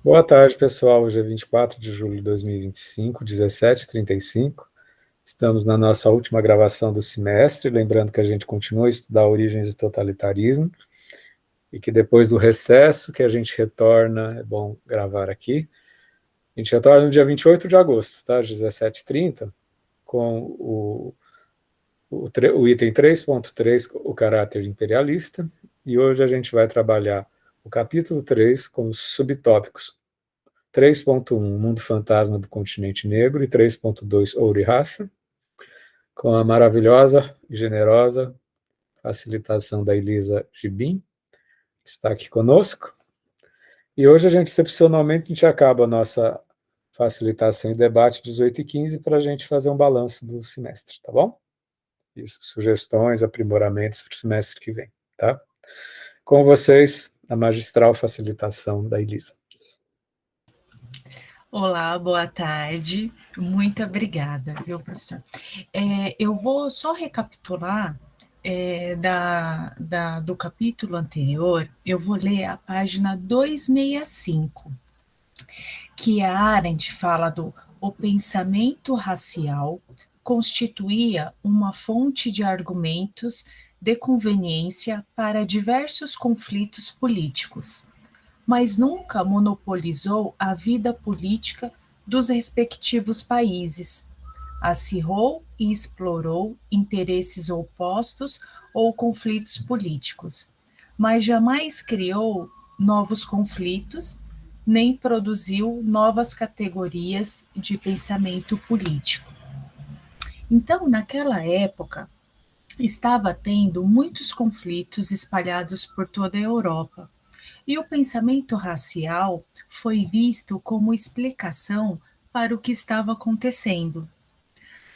Boa tarde, pessoal. Hoje é 24 de julho de 2025, 17h35. Estamos na nossa última gravação do semestre, lembrando que a gente continua a estudar origens do totalitarismo e que depois do recesso que a gente retorna, é bom gravar aqui. A gente retorna no dia 28 de agosto, tá? Às 17h30, com o item 3.3, o caráter imperialista, e hoje a gente vai trabalhar o capítulo 3 com os subtópicos 3.1, Mundo Fantasma do Continente Negro, e 3.2, Ouro e Raça, com a maravilhosa e generosa facilitação da Elisa Gibim, que está aqui conosco. E hoje excepcionalmente, a gente acaba a nossa facilitação e debate 18h15 para a gente fazer um balanço do semestre, tá bom? Isso, sugestões, aprimoramentos para o semestre que vem, tá? Com vocês, a magistral facilitação da Elisa. Olá, boa tarde. Muito obrigada, viu, professor? Eu vou só recapitular do capítulo anterior, eu vou ler a página 265, que a Arendt fala o pensamento racial constituía uma fonte de argumentos de conveniência para diversos conflitos políticos, mas nunca monopolizou a vida política dos respectivos países. Acirrou e explorou interesses opostos ou conflitos políticos, mas jamais criou novos conflitos, nem produziu novas categorias de pensamento político. Então, naquela época, estava tendo muitos conflitos espalhados por toda a Europa, e o pensamento racial foi visto como explicação para o que estava acontecendo.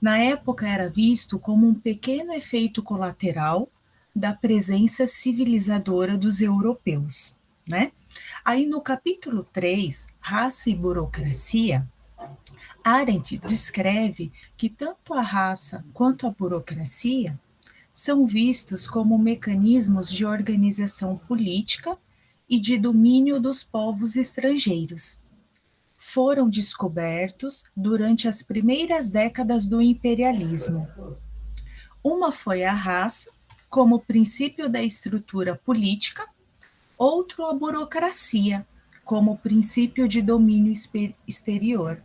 Na época, era visto como um pequeno efeito colateral da presença civilizadora dos europeus, né? Aí no capítulo 3, Raça e Burocracia, Arendt descreve que tanto a raça quanto a burocracia são vistos como mecanismos de organização política e de domínio dos povos estrangeiros. Foram descobertos durante as primeiras décadas do imperialismo. Uma foi a raça, como princípio da estrutura política, outro a burocracia, como princípio de domínio exterior.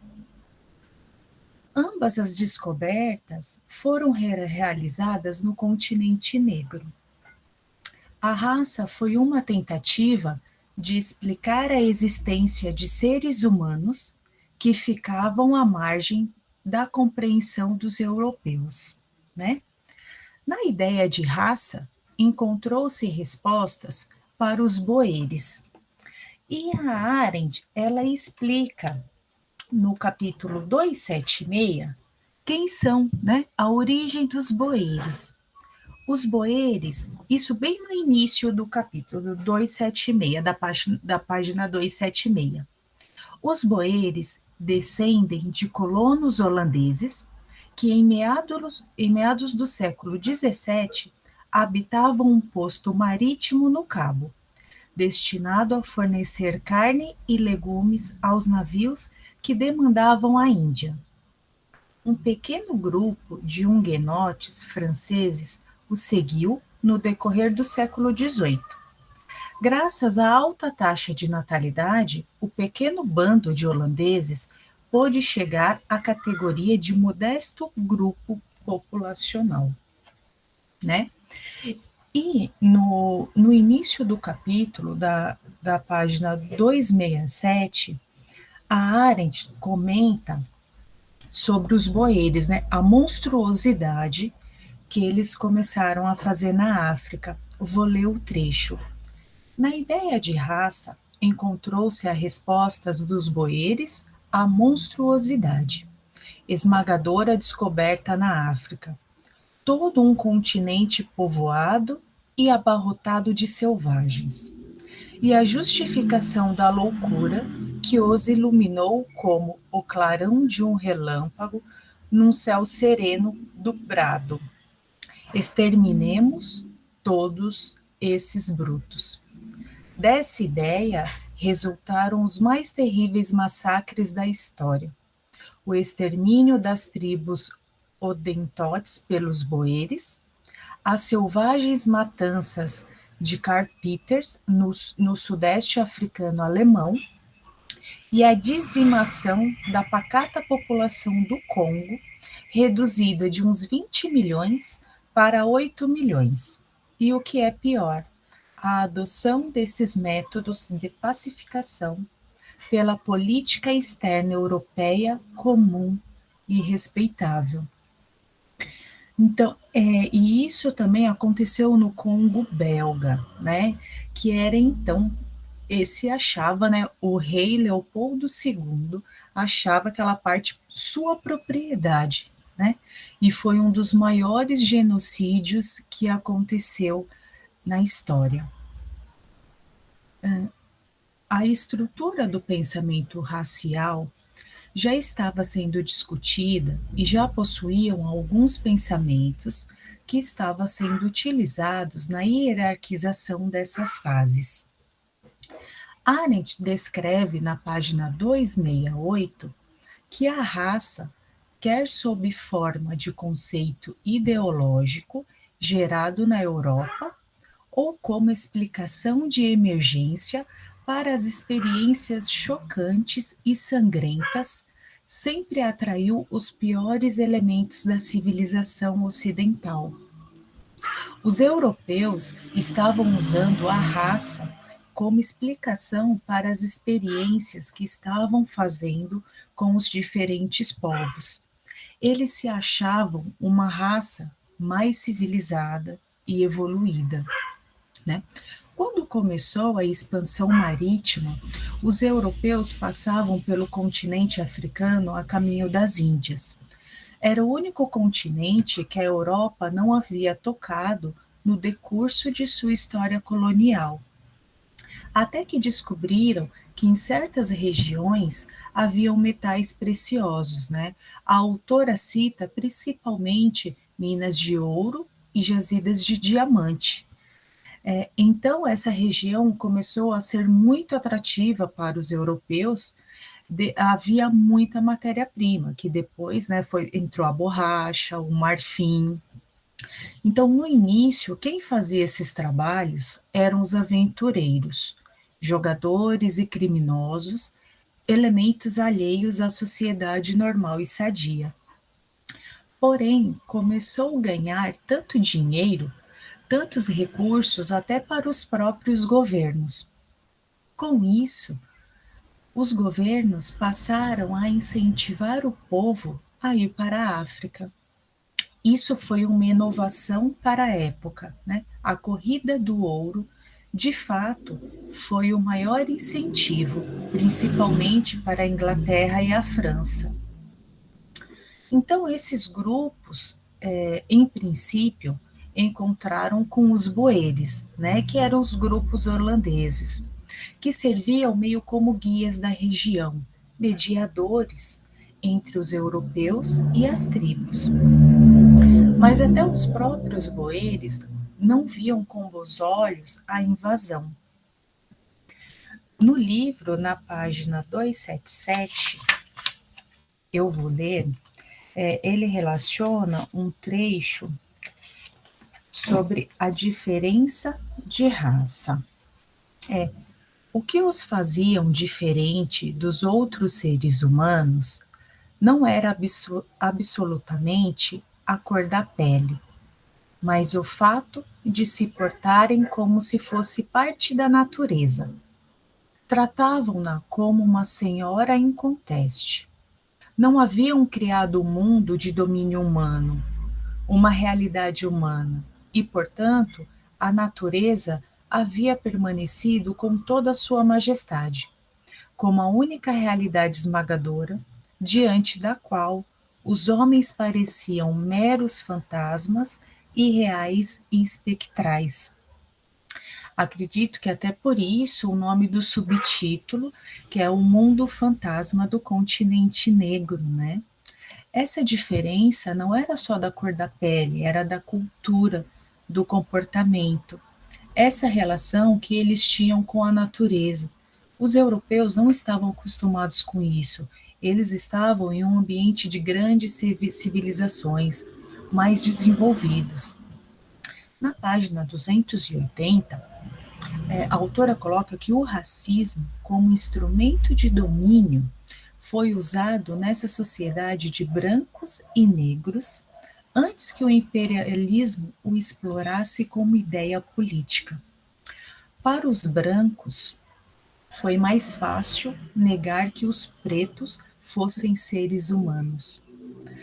Ambas as descobertas foram realizadas no continente negro. A raça foi uma tentativa de explicar a existência de seres humanos que ficavam à margem da compreensão dos europeus, né? Na ideia de raça, encontrou-se respostas para os boeres. E a Arendt, ela explica no capítulo 276 quem são, né? A origem dos boeres. Os boeres, isso bem no início do capítulo 276, da página 276. Os boeres descendem de colonos holandeses que, em meados do século XVII, habitavam um posto marítimo no Cabo, destinado a fornecer carne e legumes aos navios que demandavam a Índia. Um pequeno grupo de huguenotes franceses o seguiu no decorrer do século XVIII. Graças à alta taxa de natalidade, o pequeno bando de holandeses pôde chegar à categoria de modesto grupo populacional, né? E no início do capítulo, da página 267, a Arendt comenta sobre os boeres, né? A monstruosidade que eles começaram a fazer na África. Vou ler o trecho. Na ideia de raça, encontrou-se as respostas dos boeres à monstruosidade, esmagadora descoberta na África. Todo um continente povoado e abarrotado de selvagens. E a justificação da loucura que os iluminou como o clarão de um relâmpago num céu sereno do brado. Exterminemos todos esses brutos. Dessa ideia resultaram os mais terríveis massacres da história. O extermínio das tribos Odentotes pelos boeres, as selvagens matanças de carpinters no sudeste africano alemão e a dizimação da pacata população do Congo, reduzida de uns 20 milhões para 8 milhões. E o que é pior, a adoção desses métodos de pacificação pela política externa europeia comum e respeitável. Então, e isso também aconteceu no Congo belga, né? Que era então, esse achava, né? O rei Leopoldo II achava aquela parte sua propriedade, né? E foi um dos maiores genocídios que aconteceu na história. A estrutura do pensamento racial já estava sendo discutida e já possuíam alguns pensamentos que estavam sendo utilizados na hierarquização dessas fases. Arendt descreve na página 268 que a raça, quer sob forma de conceito ideológico gerado na Europa, ou como explicação de emergência para as experiências chocantes e sangrentas, sempre atraiu os piores elementos da civilização ocidental. Os europeus estavam usando a raça como explicação para as experiências que estavam fazendo com os diferentes povos. Eles se achavam uma raça mais civilizada e evoluída, né? Quando começou a expansão marítima, os europeus passavam pelo continente africano a caminho das Índias. Era o único continente que a Europa não havia tocado no decurso de sua história colonial. Até que descobriram que em certas regiões haviam metais preciosos, né? A autora cita principalmente minas de ouro e jazidas de diamante. Então, essa região começou a ser muito atrativa para os europeus. Havia muita matéria-prima, que depois, né, entrou a borracha, o marfim. Então, no início, quem fazia esses trabalhos eram os aventureiros, jogadores e criminosos, elementos alheios à sociedade normal e sadia. Porém, começou a ganhar tanto dinheiro, tantos recursos até para os próprios governos. Com isso, os governos passaram a incentivar o povo a ir para a África. Isso foi uma inovação para a época, né? A corrida do ouro, de fato, foi o maior incentivo, principalmente para a Inglaterra e a França. Então, esses grupos, em princípio, encontraram com os boeres, né, que eram os grupos holandeses, que serviam meio como guias da região, mediadores entre os europeus e as tribos. Mas até os próprios boeres não viam com bons olhos a invasão. No livro, na página 277, eu vou ler, ele relaciona um trecho sobre a diferença de raça. O que os faziam diferente dos outros seres humanos não era absolutamente a cor da pele, mas o fato de se portarem como se fosse parte da natureza. Tratavam-na como uma senhora inconteste. Não haviam criado o mundo de domínio humano, uma realidade humana, e, portanto, a natureza havia permanecido com toda a sua majestade, como a única realidade esmagadora, diante da qual os homens pareciam meros fantasmas irreais e espectrais. Acredito que até por isso o nome do subtítulo, que é O Mundo Fantasma do Continente Negro, né? Essa diferença não era só da cor da pele, era da cultura, do comportamento. Essa relação que eles tinham com a natureza, Os europeus não estavam acostumados com isso. Eles estavam em um ambiente de grandes civilizações mais desenvolvidas. Na página 280, a autora coloca que o racismo, como instrumento de domínio, foi usado nessa sociedade de brancos e negros antes que o imperialismo o explorasse como ideia política. Para os brancos, foi mais fácil negar que os pretos fossem seres humanos.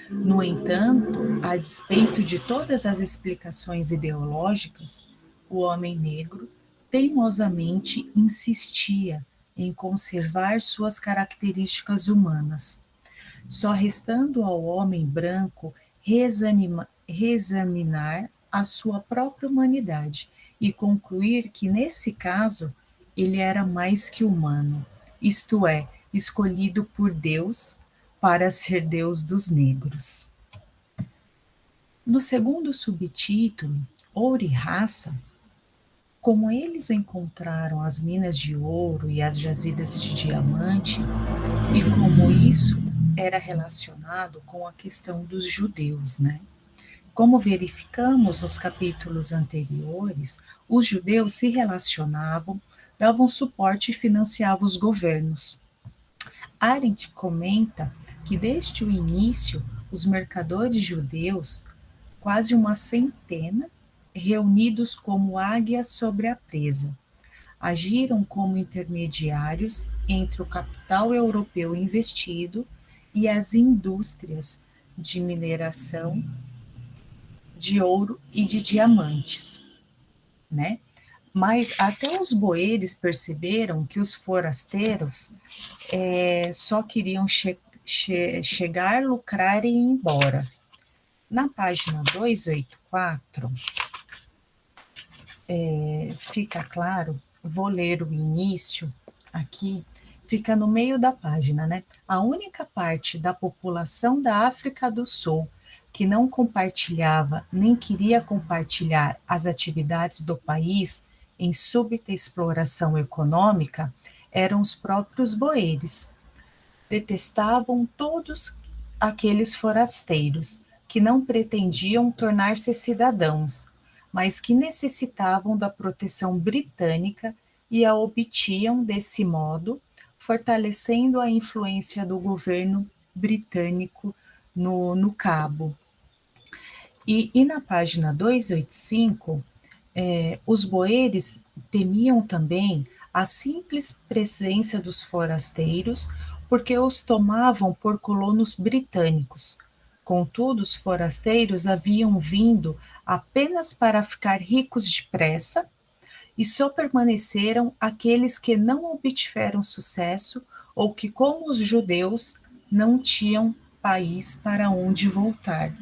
No entanto, a despeito de todas as explicações ideológicas, o homem negro teimosamente insistia em conservar suas características humanas, só restando ao homem branco reexaminar a sua própria humanidade e concluir que, nesse caso, ele era mais que humano, isto é, escolhido por Deus para ser Deus dos negros. No segundo subtítulo, Ouro e Raça, como eles encontraram as minas de ouro e as jazidas de diamante, e como isso era relacionado com a questão dos judeus, né? Como verificamos nos capítulos anteriores, os judeus se relacionavam, davam suporte e financiavam os governos. Arendt comenta que desde o início, os mercadores judeus, quase uma centena, reunidos como águias sobre a presa, agiram como intermediários entre o capital europeu investido e as indústrias de mineração de ouro e de diamantes, né? Mas até os boeres perceberam que os forasteiros só queriam chegar, lucrar e ir embora. Na página 284, fica claro, vou ler o início aqui, fica no meio da página, né? A única parte da população da África do Sul que não compartilhava nem queria compartilhar as atividades do país em súbita exploração econômica eram os próprios boeres. Detestavam todos aqueles forasteiros que não pretendiam tornar-se cidadãos, mas que necessitavam da proteção britânica e a obtinham desse modo, fortalecendo a influência do governo britânico no Cabo. E na página 285, os boeres temiam também a simples presença dos forasteiros, porque os tomavam por colonos britânicos. Contudo, os forasteiros haviam vindo apenas para ficar ricos depressa, e só permaneceram aqueles que não obtiveram sucesso ou que, como os judeus, não tinham país para onde voltar.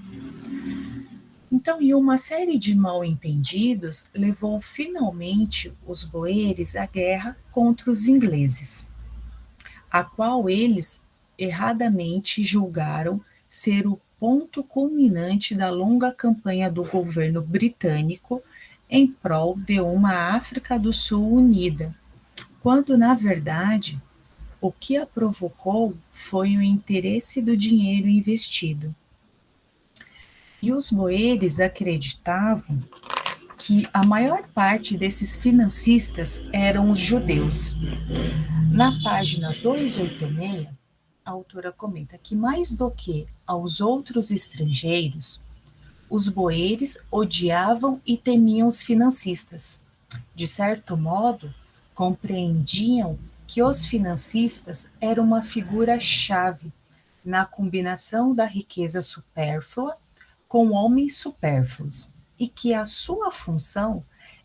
Então, em uma série de mal-entendidos, levou finalmente os boeres à guerra contra os ingleses, a qual eles erradamente julgaram ser o ponto culminante da longa campanha do governo britânico em prol de uma África do Sul unida, quando, na verdade, o que a provocou foi o interesse do dinheiro investido. E os boeres acreditavam que a maior parte desses financistas eram os judeus. Na página 286, a autora comenta que, mais do que aos outros estrangeiros, os boeres odiavam e temiam os financistas. De certo modo, compreendiam que os financistas eram uma figura-chave na combinação da riqueza supérflua com homens supérfluos, e que a sua função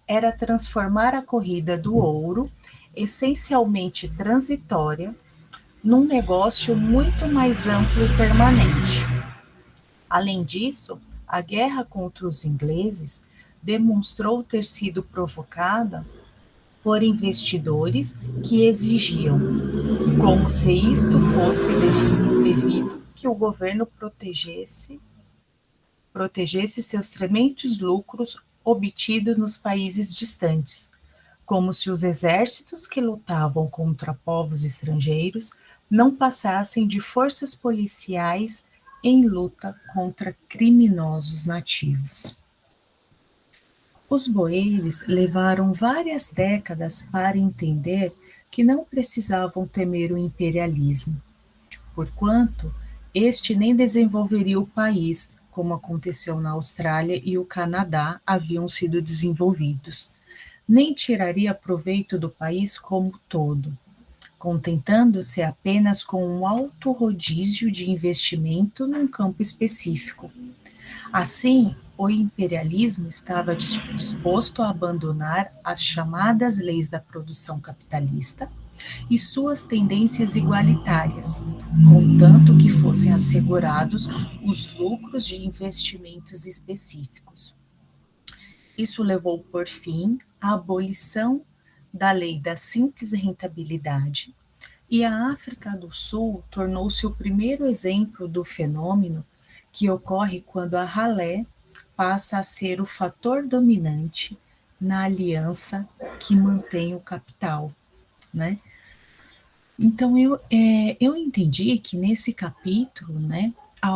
era transformar a corrida do ouro, essencialmente transitória, num negócio muito mais amplo e permanente. Além disso, a guerra contra os ingleses demonstrou ter sido provocada por investidores que exigiam, como se isto fosse devido, que o governo protegesse seus tremendos lucros obtidos nos países distantes, como se os exércitos que lutavam contra povos estrangeiros não passassem de forças policiais em luta contra criminosos nativos. Os boeres levaram várias décadas para entender que não precisavam temer o imperialismo, porquanto este nem desenvolveria o país, como aconteceu na Austrália e o Canadá haviam sido desenvolvidos, nem tiraria proveito do país como todo, contentando-se apenas com um alto rodízio de investimento num campo específico. Assim, o imperialismo estava disposto a abandonar as chamadas leis da produção capitalista e suas tendências igualitárias, contanto que fossem assegurados os lucros de investimentos específicos. Isso levou, por fim, à abolição da lei da simples rentabilidade, e a África do Sul tornou-se o primeiro exemplo do fenômeno que ocorre quando a ralé passa a ser o fator dominante na aliança que mantém o capital, né? Então, eu entendi que nesse capítulo, né, a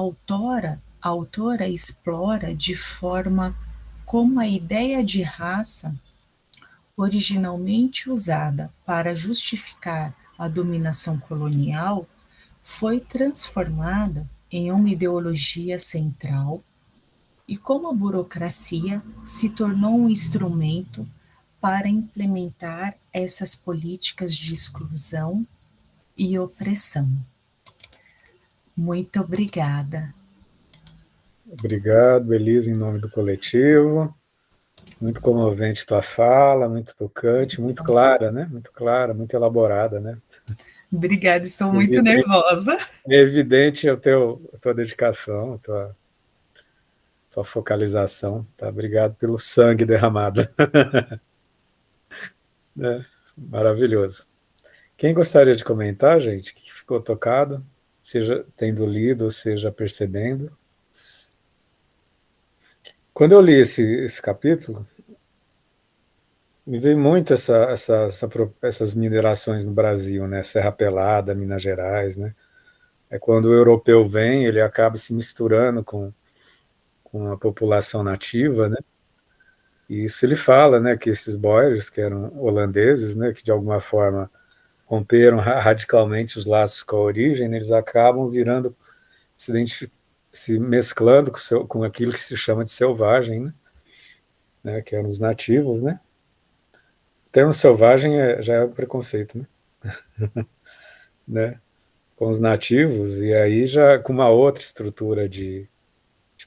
autora explora de forma como a ideia de raça, originalmente usada para justificar a dominação colonial, foi transformada em uma ideologia central e como a burocracia se tornou um instrumento para implementar essas políticas de exclusão e opressão. Muito obrigada. Obrigado, Elisa, em nome do coletivo. Muito comovente tua fala, muito tocante, muito clara, né? Muito clara, muito elaborada, né? Obrigada, estou muito Evidente, nervosa. é evidente a tua dedicação, tua focalização, tá? Obrigado pelo sangue derramado. Né? Maravilhoso. Quem gostaria de comentar, gente, que ficou tocado, seja tendo lido, ou seja percebendo? Quando eu li esse capítulo, me veio muito essas minerações no Brasil, né? Serra Pelada, Minas Gerais, né? É quando o europeu vem, ele acaba se misturando com a população nativa, né? E isso ele fala, né? Que esses boers, que eram holandeses, né? Que de alguma forma romperam radicalmente os laços com a origem, né, eles acabam virando, se mesclando com aquilo que se chama de selvagem, né? Que eram os nativos, né? O termo selvagem já é um preconceito, né? Com os nativos, e aí já com uma outra estrutura de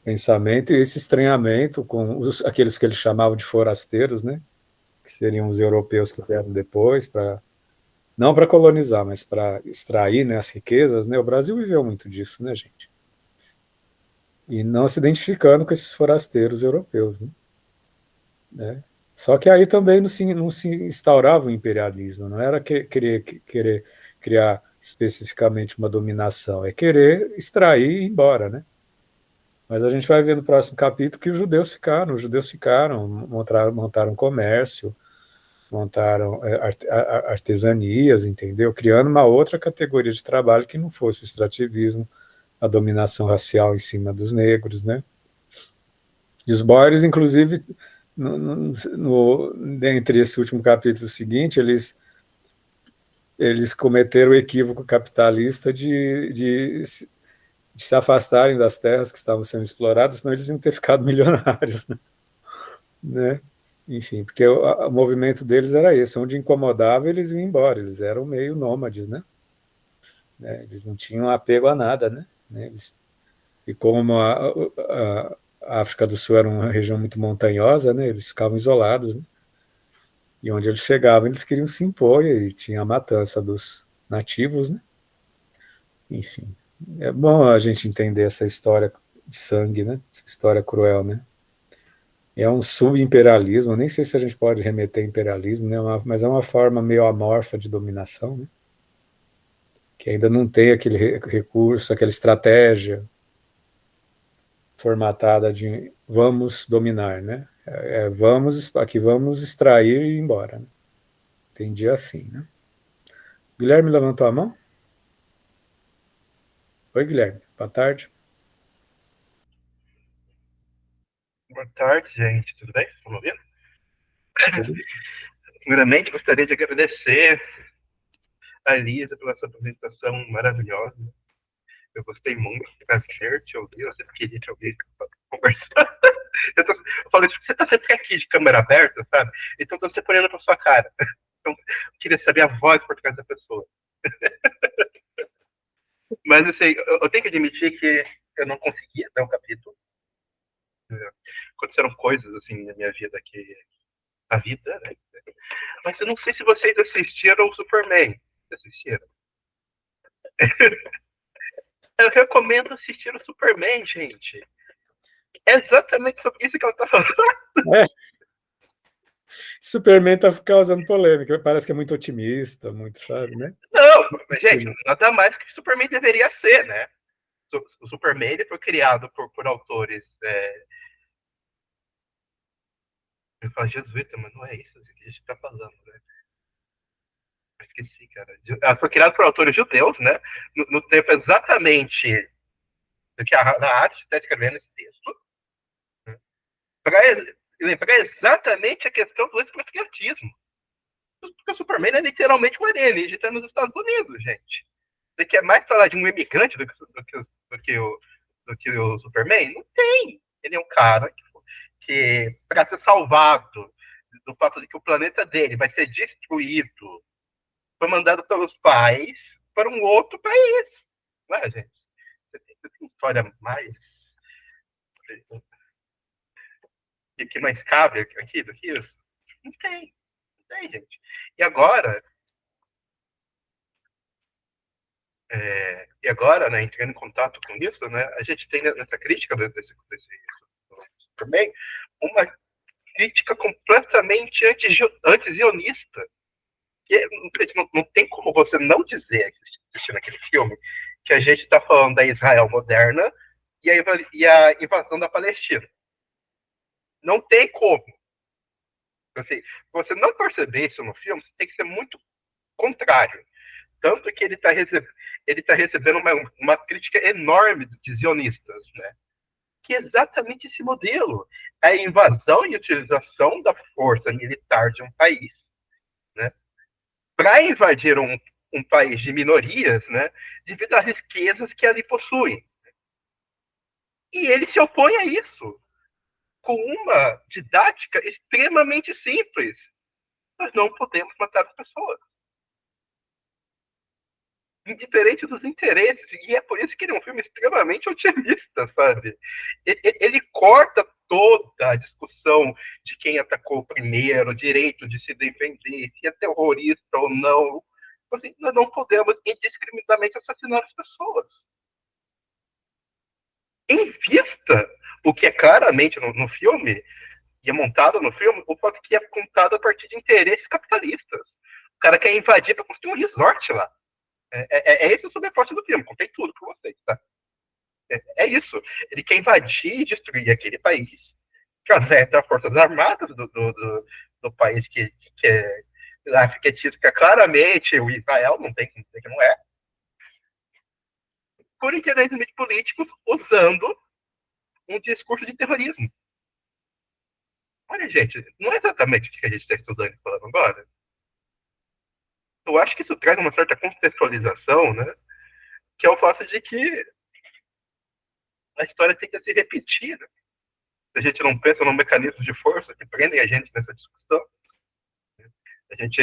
pensamento, e esse estranhamento com aqueles que eles chamavam de forasteiros, né? Que seriam os europeus que vieram depois, não para colonizar, mas para extrair, né, as riquezas, né? O Brasil viveu muito disso, né, gente? E não se identificando com esses forasteiros europeus, né? Só que aí também não se instaurava o imperialismo, não era querer criar especificamente uma dominação, é querer extrair e ir embora, né? Mas a gente vai ver no próximo capítulo que os judeus ficaram, montaram comércio, montaram artesanias, entendeu? Criando uma outra categoria de trabalho que não fosse o extrativismo, a dominação racial em cima dos negros, né? E os Boers, inclusive, dentre esse último capítulo seguinte, eles cometeram o equívoco capitalista de se afastarem das terras que estavam sendo exploradas, senão eles iam ter ficado milionários, né? Enfim, porque o movimento deles era esse, onde incomodava, eles iam embora, eles eram meio nômades, né? Eles não tinham apego a nada, né? E como a África do Sul era uma região muito montanhosa, né? Eles ficavam isolados, né? E onde eles chegavam, eles queriam se impor, e tinha a matança dos nativos, né? Enfim, é bom a gente entender essa história de sangue, né? Essa história cruel, né? É um subimperialismo, nem sei se a gente pode remeter a imperialismo, né? Mas é uma forma meio amorfa de dominação, né? Que ainda não tem aquele recurso, aquela estratégia formatada de vamos dominar, né? Aqui vamos extrair e ir embora, né? Entendi assim, né? Guilherme levantou a mão? Oi, Guilherme. Boa tarde. Boa tarde, gente. Tudo bem? Estão me ouvindo? Tudo? Primeiramente, gostaria de agradecer a Elisa pela sua apresentação maravilhosa. Eu gostei muito. Prazer te ouvir. Eu sempre queria te ouvir conversar. Eu falei, você está sempre aqui de câmera aberta, sabe? Então estou sempre olhando para sua cara. Então, eu queria saber a voz por trás da pessoa. Mas, assim, eu tenho que admitir que eu não conseguia dar um capítulo. Aconteceram coisas, assim, na minha vida que... A vida, né? Mas eu não sei se vocês assistiram o Superman. Assistiram? Eu recomendo assistir o Superman, gente. É exatamente sobre isso que ela tá falando. É, Superman tá causando polêmica. Parece que é muito otimista, muito, sabe, né? Não, mas, gente, nada mais que o Superman deveria ser, né? O Superman ele foi criado por autores. Eu falo jesuíta, mas não é isso que a gente tá falando, né? Eu esqueci, cara. Ela foi criado por autores judeus, né? No tempo exatamente do que a arte está escrevendo esse texto, né? Para lembrar exatamente a questão do expatriatismo. Porque o Superman é literalmente um alienígena tá nos Estados Unidos, gente. Você quer mais falar de um imigrante do que o Superman? Não tem. Ele é um cara que para ser salvado do fato de que o planeta dele vai ser destruído, foi mandado pelos pais para um outro país. Não é, gente? Você tem uma história mais. Que mais cabe aqui do que isso? Não tem. Não tem, gente. E agora, né, entrando em contato com isso, né, a gente tem nessa crítica desse Superman uma crítica completamente anti-zionista. Que não tem como você não dizer, assistindo aquele filme, que a gente está falando da Israel moderna e a invasão da Palestina. Não tem como. Assim, você não perceber isso no filme, você tem que ser muito contrário. Tanto que ele tá recebendo uma crítica enorme de zionistas, né? Que é exatamente esse modelo. A invasão e utilização da força militar de um país, né? Para invadir um país de minorias, né? Devido às riquezas que ali possuem. E ele se opõe a isso com uma didática extremamente simples. Nós não podemos matar as pessoas. Indiferente dos interesses. E é por isso que ele é um filme extremamente otimista, sabe? Ele corta toda a discussão de quem atacou primeiro, o direito de se defender, se é terrorista ou não. Assim, nós não podemos indiscriminadamente assassinar as pessoas. Em vista o que é claramente no filme, e é montado no filme, o fato que é contado a partir de interesses capitalistas. O cara quer invadir para construir um resort lá. É esse o sobreposto do filme, contei tudo para vocês, tá? É isso. Ele quer invadir e destruir aquele país, através das forças armadas do país que é fictício, que é claramente o Israel, não tem como dizer que não é, por interesses políticos, usando um discurso de terrorismo. Olha, gente, não é exatamente o que a gente está estudando e falando agora. Eu acho que isso traz uma certa contextualização, né? Que é o fato de que a história tem que se repetir. Né? Se a gente não pensa num mecanismo de força que prendem a gente nessa discussão, a gente.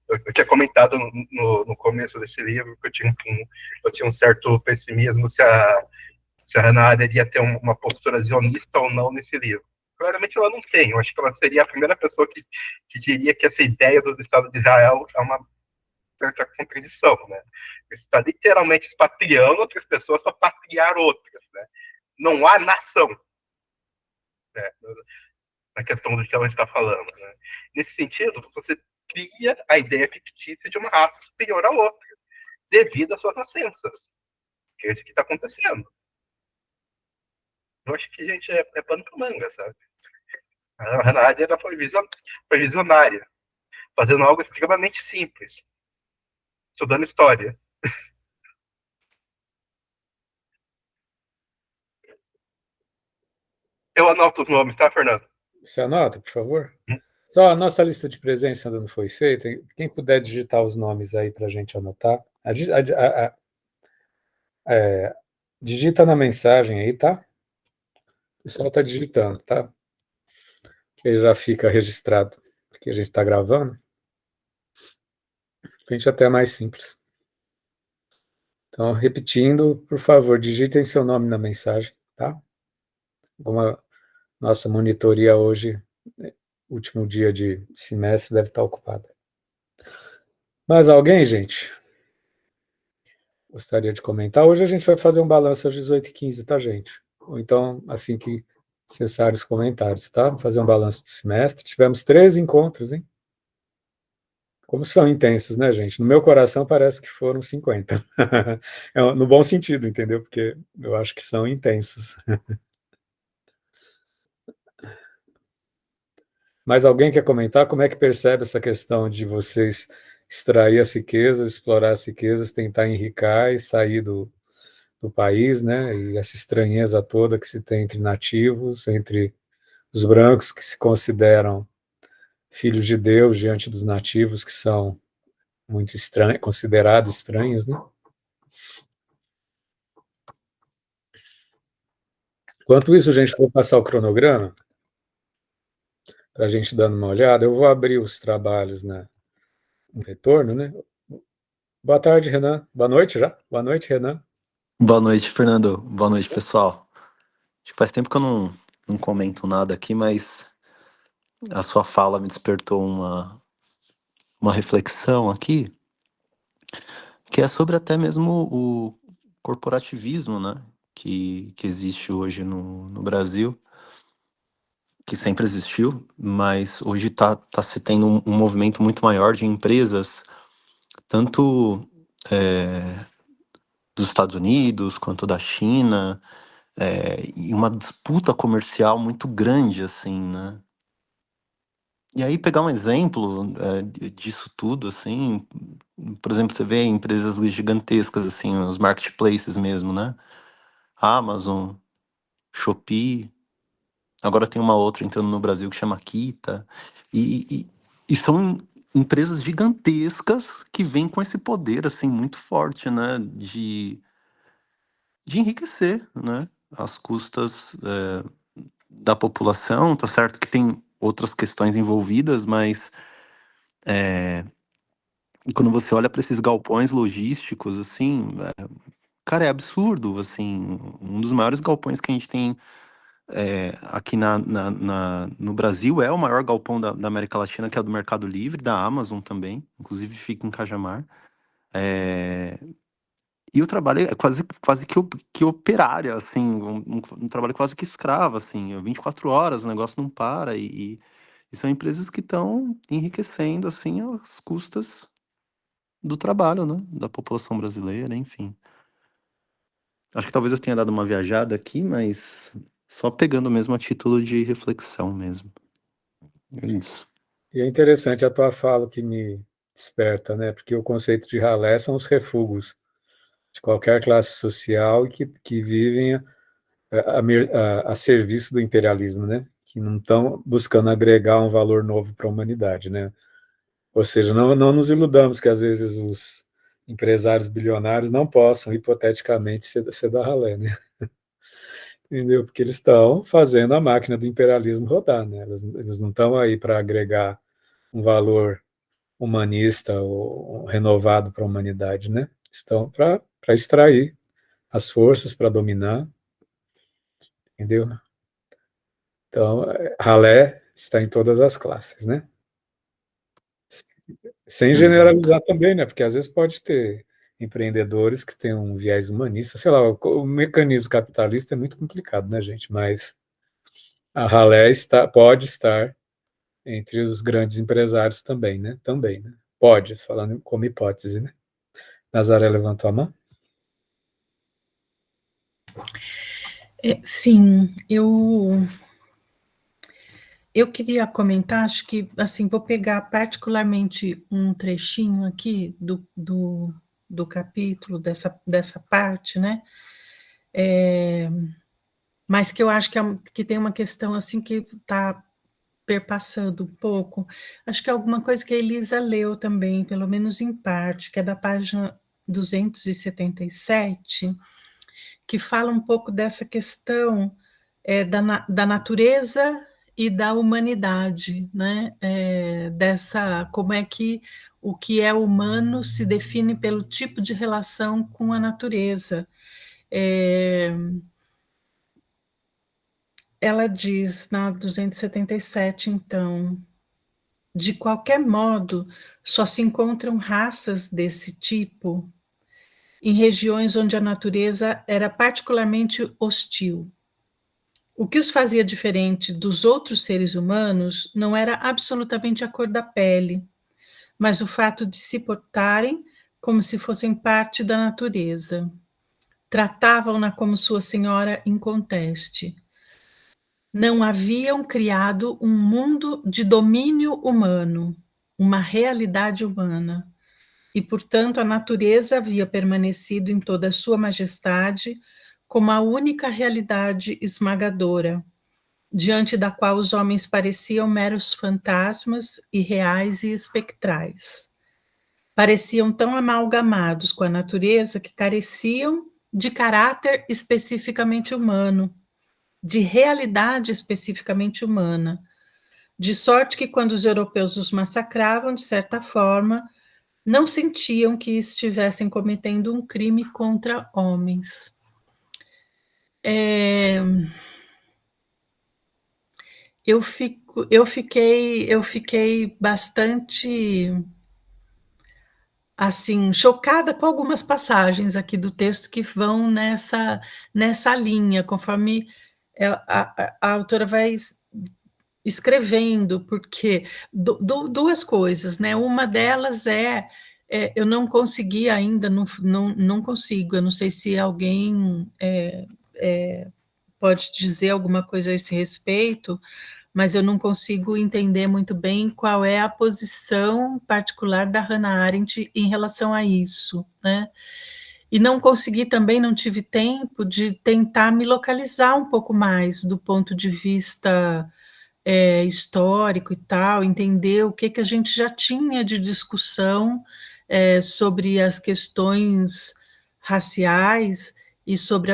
Eu tinha comentado no começo desse livro que eu tinha um certo pessimismo se a Hannah Arendt ia ter uma postura zionista ou não nesse livro. Claramente ela não tem. Eu acho que ela seria a primeira pessoa que diria que essa ideia do Estado de Israel é uma certa contradição, né? Você está literalmente expatriando outras pessoas para patriar outras, né? Não há nação, né? Na questão do que ela está falando, né? Nesse sentido, você cria a ideia fictícia de uma raça superior à outra, devido às suas nascenças, que é isso que está acontecendo. Eu acho que, gente, é pano para manga, sabe? A Hannah Arendt foi visionária. fazendo algo extremamente simples, estudando história. Eu anoto os nomes, tá, Fernando? Você anota, por favor? Só a nossa lista de presença ainda não foi feita. Quem puder digitar os nomes aí para a gente anotar. Digita na mensagem aí, tá? O pessoal está digitando, tá? Que aí já fica registrado. Porque a gente está gravando. A gente até é mais simples. Então, repetindo, por favor, digitem seu nome na mensagem, tá? Alguma nossa monitoria hoje, último dia de semestre, deve estar ocupada. Mais alguém, gente? Gostaria de comentar? Hoje a gente vai fazer um balanço às 18h15, tá, gente? Ou então, assim que cessar os comentários, tá? Vamos fazer um balanço do semestre. Tivemos 13 encontros, hein? Como são intensos, né, gente? No meu coração parece que foram 50. No bom sentido, entendeu? Porque eu acho que são intensos. Mas alguém quer comentar como é que percebe essa questão de vocês extrair as riquezas, explorar as riquezas, tentar enricar e sair do país, né? E essa estranheza toda que se tem entre nativos, entre os brancos que se consideram filhos de Deus diante dos nativos que são muito estranhos, considerados estranhos, né? Enquanto isso, gente, vou passar o cronograma para a gente dando uma olhada. Eu vou abrir os trabalhos no retorno, né? Boa tarde, Renan. Boa noite já. Boa noite, Renan. Boa noite, Fernando. Boa noite, pessoal. Acho que faz tempo que eu não comento nada aqui, mas a sua fala me despertou uma reflexão aqui, que é sobre até mesmo o corporativismo, né? Que existe hoje no Brasil, que sempre existiu, mas hoje tá se tendo um movimento muito maior de empresas, tanto dos Estados Unidos quanto da China, e uma disputa comercial muito grande, assim, né? E aí pegar um exemplo disso tudo, assim, por exemplo, você vê empresas gigantescas, assim, os marketplaces mesmo, né? Amazon, Shopee, agora tem uma outra entrando no Brasil que chama Kita, e são empresas gigantescas que vêm com esse poder, assim, muito forte, né? De enriquecer, né? Às custas da população, tá certo que tem outras questões envolvidas, mas e quando você olha para esses galpões logísticos, assim, cara, é absurdo, assim, um dos maiores galpões que a gente tem aqui no Brasil é o maior galpão da América Latina, que é o do Mercado Livre, da Amazon também, inclusive fica em Cajamar. E o trabalho é quase que operário, assim, um trabalho quase que escravo, assim, 24 horas, o negócio não para, e são empresas que estão enriquecendo, assim, às custas do trabalho, né? Da população brasileira, enfim. Acho que talvez eu tenha dado uma viajada aqui, mas só pegando mesmo a título de reflexão mesmo. É isso. E é interessante a tua fala que me desperta, né? Porque o conceito de ralé são os refugos de qualquer classe social que vivem a serviço do imperialismo, né? Que não estão buscando agregar um valor novo para a humanidade, né? Ou seja, não nos iludamos que às vezes os empresários bilionários não possam, hipoteticamente, ser da ralé, né? Entendeu? Porque eles estão fazendo a máquina do imperialismo rodar, né? Eles não estão aí para agregar um valor humanista ou renovado para a humanidade, né? Estão para extrair as forças para dominar, entendeu? Então, ralé está em todas as classes, né? Sem Exato. generalizar também, né? Porque às vezes pode ter empreendedores que têm um viés humanista, sei lá, o mecanismo capitalista é muito complicado, né, gente? Mas a ralé pode estar entre os grandes empresários também, né? Também, né? Pode, falando como hipótese, né? Nazaré levantou a mão? Sim, eu Eu queria comentar, acho que, assim, vou pegar particularmente um trechinho aqui do capítulo, dessa parte, né? Mas que eu acho que tem uma questão, assim, que está perpassando um pouco. Acho que é alguma coisa que a Elisa leu também, pelo menos em parte, que é da página 277, que fala um pouco dessa questão da natureza e da humanidade, né? Como é que o que é humano se define pelo tipo de relação com a natureza. Ela diz na 277, então, de qualquer modo, só se encontram raças desse tipo em regiões onde a natureza era particularmente hostil. O que os fazia diferente dos outros seres humanos não era absolutamente a cor da pele, mas o fato de se portarem como se fossem parte da natureza. Tratavam-na como sua senhora inconteste. Não haviam criado um mundo de domínio humano, uma realidade humana, e, portanto, a natureza havia permanecido em toda a sua majestade como a única realidade esmagadora, diante da qual os homens pareciam meros fantasmas irreais e espectrais. Pareciam tão amalgamados com a natureza que careciam de caráter especificamente humano, de realidade especificamente humana, de sorte que quando os europeus os massacravam, de certa forma, não sentiam que estivessem cometendo um crime contra homens. Eu fiquei bastante assim chocada com algumas passagens aqui do texto que vão nessa linha, conforme a autora vai escrevendo, porque duas coisas, né? Uma delas eu não consegui ainda, não consigo, eu não sei se alguém pode dizer alguma coisa a esse respeito, mas eu não consigo entender muito bem qual é a posição particular da Hannah Arendt em relação a isso, né? E não consegui também, não tive tempo de tentar me localizar um pouco mais do ponto de vista histórico e tal, entender o que a gente já tinha de discussão sobre as questões raciais e sobre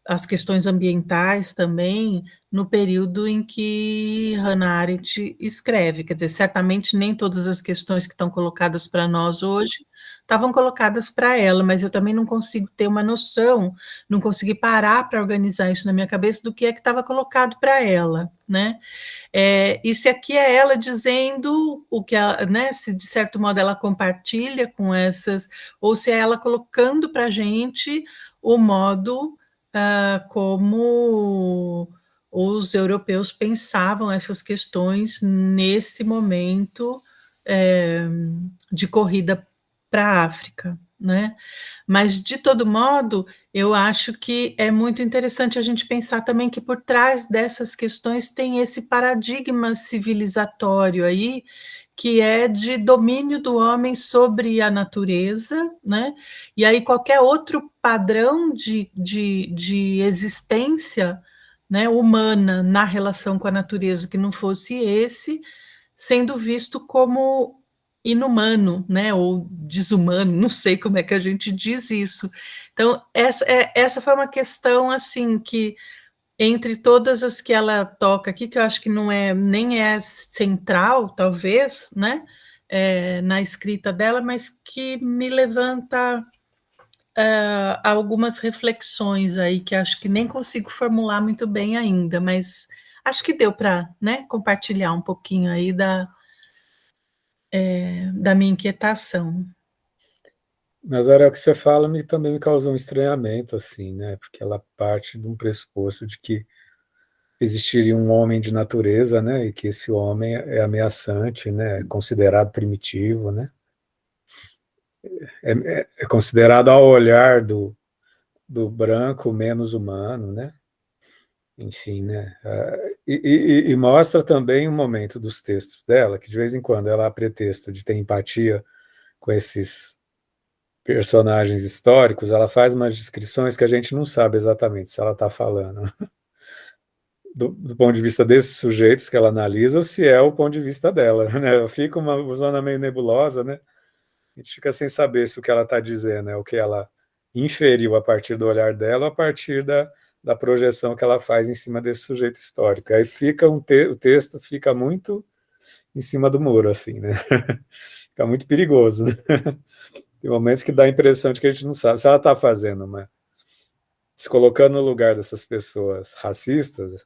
as questões ambientais também, no período em que Hannah Arendt escreve. Quer dizer, certamente nem todas as questões que estão colocadas para nós hoje estavam colocadas para ela, mas eu também não consigo ter uma noção, não consegui parar para organizar isso na minha cabeça do que é que estava colocado para ela, né? E se aqui é ela dizendo o que ela, né, se de certo modo ela compartilha com essas, ou se é ela colocando para a gente o modo como os europeus pensavam essas questões nesse momento de corrida para a África, né? Mas, de todo modo, eu acho que é muito interessante a gente pensar também que por trás dessas questões tem esse paradigma civilizatório aí, que é de domínio do homem sobre a natureza, né? E aí qualquer outro padrão de existência, né, humana na relação com a natureza que não fosse esse, sendo visto como inumano, né, ou desumano, não sei como é que a gente diz isso. Então, essa foi uma questão, assim, que entre todas as que ela toca aqui, que eu acho que nem é central, talvez, né, na escrita dela, mas que me levanta algumas reflexões aí, que acho que nem consigo formular muito bem ainda, mas acho que deu para, né, compartilhar um pouquinho aí da minha inquietação. Mas era o que você fala também me causou um estranhamento, assim, né? Porque ela parte de um pressuposto de que existiria um homem de natureza, né? E que esse homem é ameaçante, né? É considerado primitivo, né? É considerado ao olhar do branco menos humano, né? Enfim, né? E mostra também um momento dos textos dela, que de vez em quando ela, a pretexto de ter empatia com esses personagens históricos, ela faz umas descrições que a gente não sabe exatamente se ela está falando do ponto de vista desses sujeitos que ela analisa ou se é o ponto de vista dela, né? Fica uma zona meio nebulosa, né? A gente fica sem saber se o que ela está dizendo é o que ela inferiu a partir do olhar dela ou a partir da projeção que ela faz em cima desse sujeito histórico. Aí fica o texto fica muito em cima do muro, assim, né? Fica muito perigoso, né? Tem momentos que dá a impressão de que a gente não sabe se ela está fazendo, mas se colocando no lugar dessas pessoas racistas,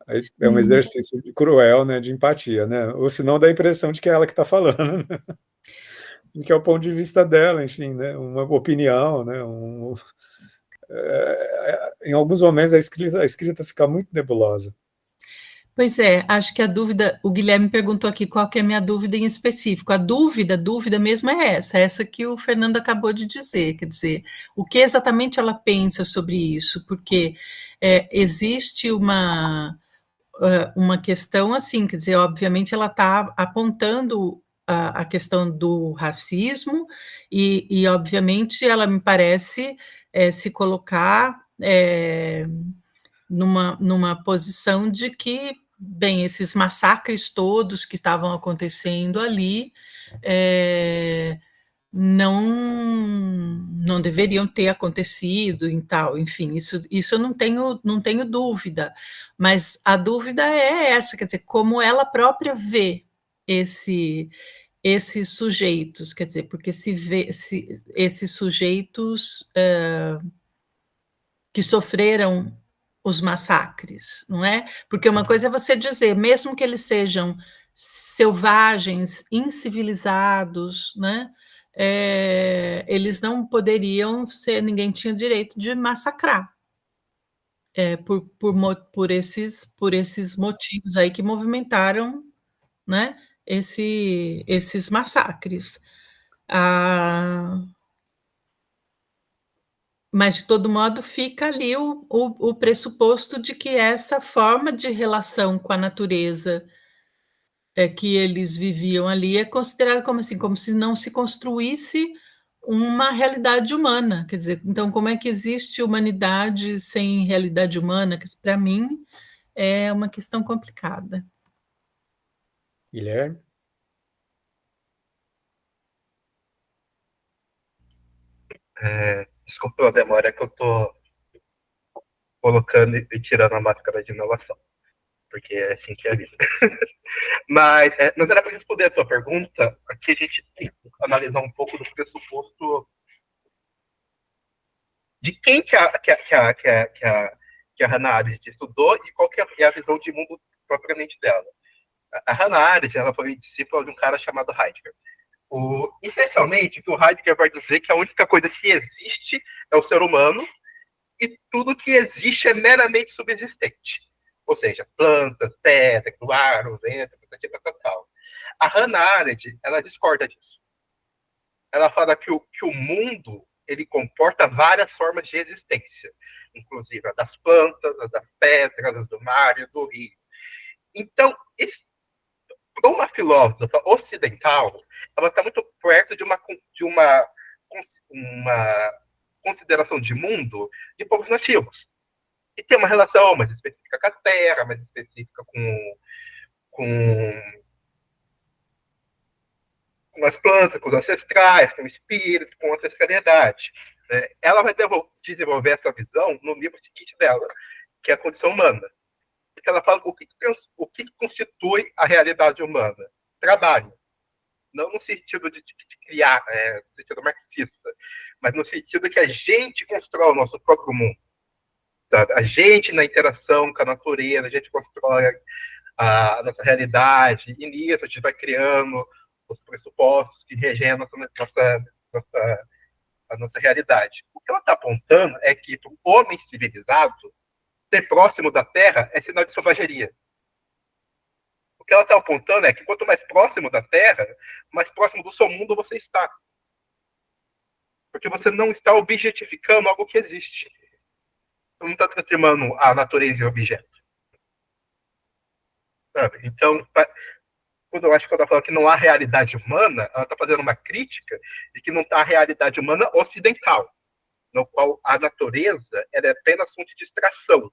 aí é um exercício cruel, né, de empatia, né? Ou senão dá a impressão de que é ela que está falando, né? E que é o ponto de vista dela, enfim, né? Uma opinião, né? Em alguns momentos a escrita fica muito nebulosa. Pois é, acho que a dúvida, o Guilherme perguntou aqui qual que é a minha dúvida em específico. A dúvida mesmo é essa que o Fernando acabou de dizer, quer dizer, o que exatamente ela pensa sobre isso, porque existe uma questão assim, quer dizer, obviamente ela está apontando a questão do racismo e obviamente ela me parece se colocar numa posição de que, bem, esses massacres todos que estavam acontecendo ali não deveriam ter acontecido e tal, enfim, isso eu não tenho dúvida, mas a dúvida é essa, quer dizer, como ela própria vê esses sujeitos, quer dizer, porque se esses sujeitos que sofreram os massacres, não é? Porque uma coisa é você dizer, mesmo que eles sejam selvagens, incivilizados, né? Eles não poderiam ser, ninguém tinha direito de massacrar, por esses motivos aí que movimentaram, né? Esses massacres. Mas, de todo modo, fica ali o pressuposto de que essa forma de relação com a natureza que eles viviam ali é considerada como assim, como se não se construísse uma realidade humana. Quer dizer, então, como é que existe humanidade sem realidade humana? Para mim, é uma questão complicada. Guilherme? Desculpa pela demora que eu tô colocando e tirando a máscara de inovação, porque é assim que é a vida. Mas era para responder a tua pergunta, aqui a gente tem que analisar um pouco do pressuposto de quem que a Hannah Arendt estudou e qual que é a visão de mundo propriamente dela. A Hannah Arendt ela foi discípula de um cara chamado Heidegger. Essencialmente, o que o Heidegger vai dizer que a única coisa que existe é o ser humano e tudo que existe é meramente subsistente. Ou seja, plantas, pedras, o ar, o vento, tal. A Hannah Arendt, ela discorda disso. Ela fala que o mundo ele comporta várias formas de existência, inclusive a das plantas, a das pedras, as do mar e do rio. Então, para uma filósofa ocidental, ela está muito perto de uma consideração de mundo de povos nativos. E tem uma relação mais específica com a terra, mais específica com as plantas, com os ancestrais, com o espírito, com a ancestralidade. Ela vai desenvolver essa visão no livro seguinte dela, que é a condição humana. Porque ela fala o que constitui a realidade humana. Trabalho. Não no sentido de criar, no sentido marxista, mas no sentido que a gente constrói o nosso próprio mundo. Sabe? A gente, na interação com a natureza, a gente constrói a nossa realidade, e nisso a gente vai criando os pressupostos que regem a nossa realidade. O que ela está apontando é que, para o homem civilizado, ser próximo da Terra é sinal de selvageria. O que ela está apontando é que, quanto mais próximo da Terra, mais próximo do seu mundo você está. Porque você não está objetificando algo que existe. Você não está transformando a natureza em objeto. sabe? Então, quando eu acho que ela fala que não há realidade humana, ela está fazendo uma crítica de que não está a realidade humana ocidental, no qual a natureza ela é apenas fonte de extração,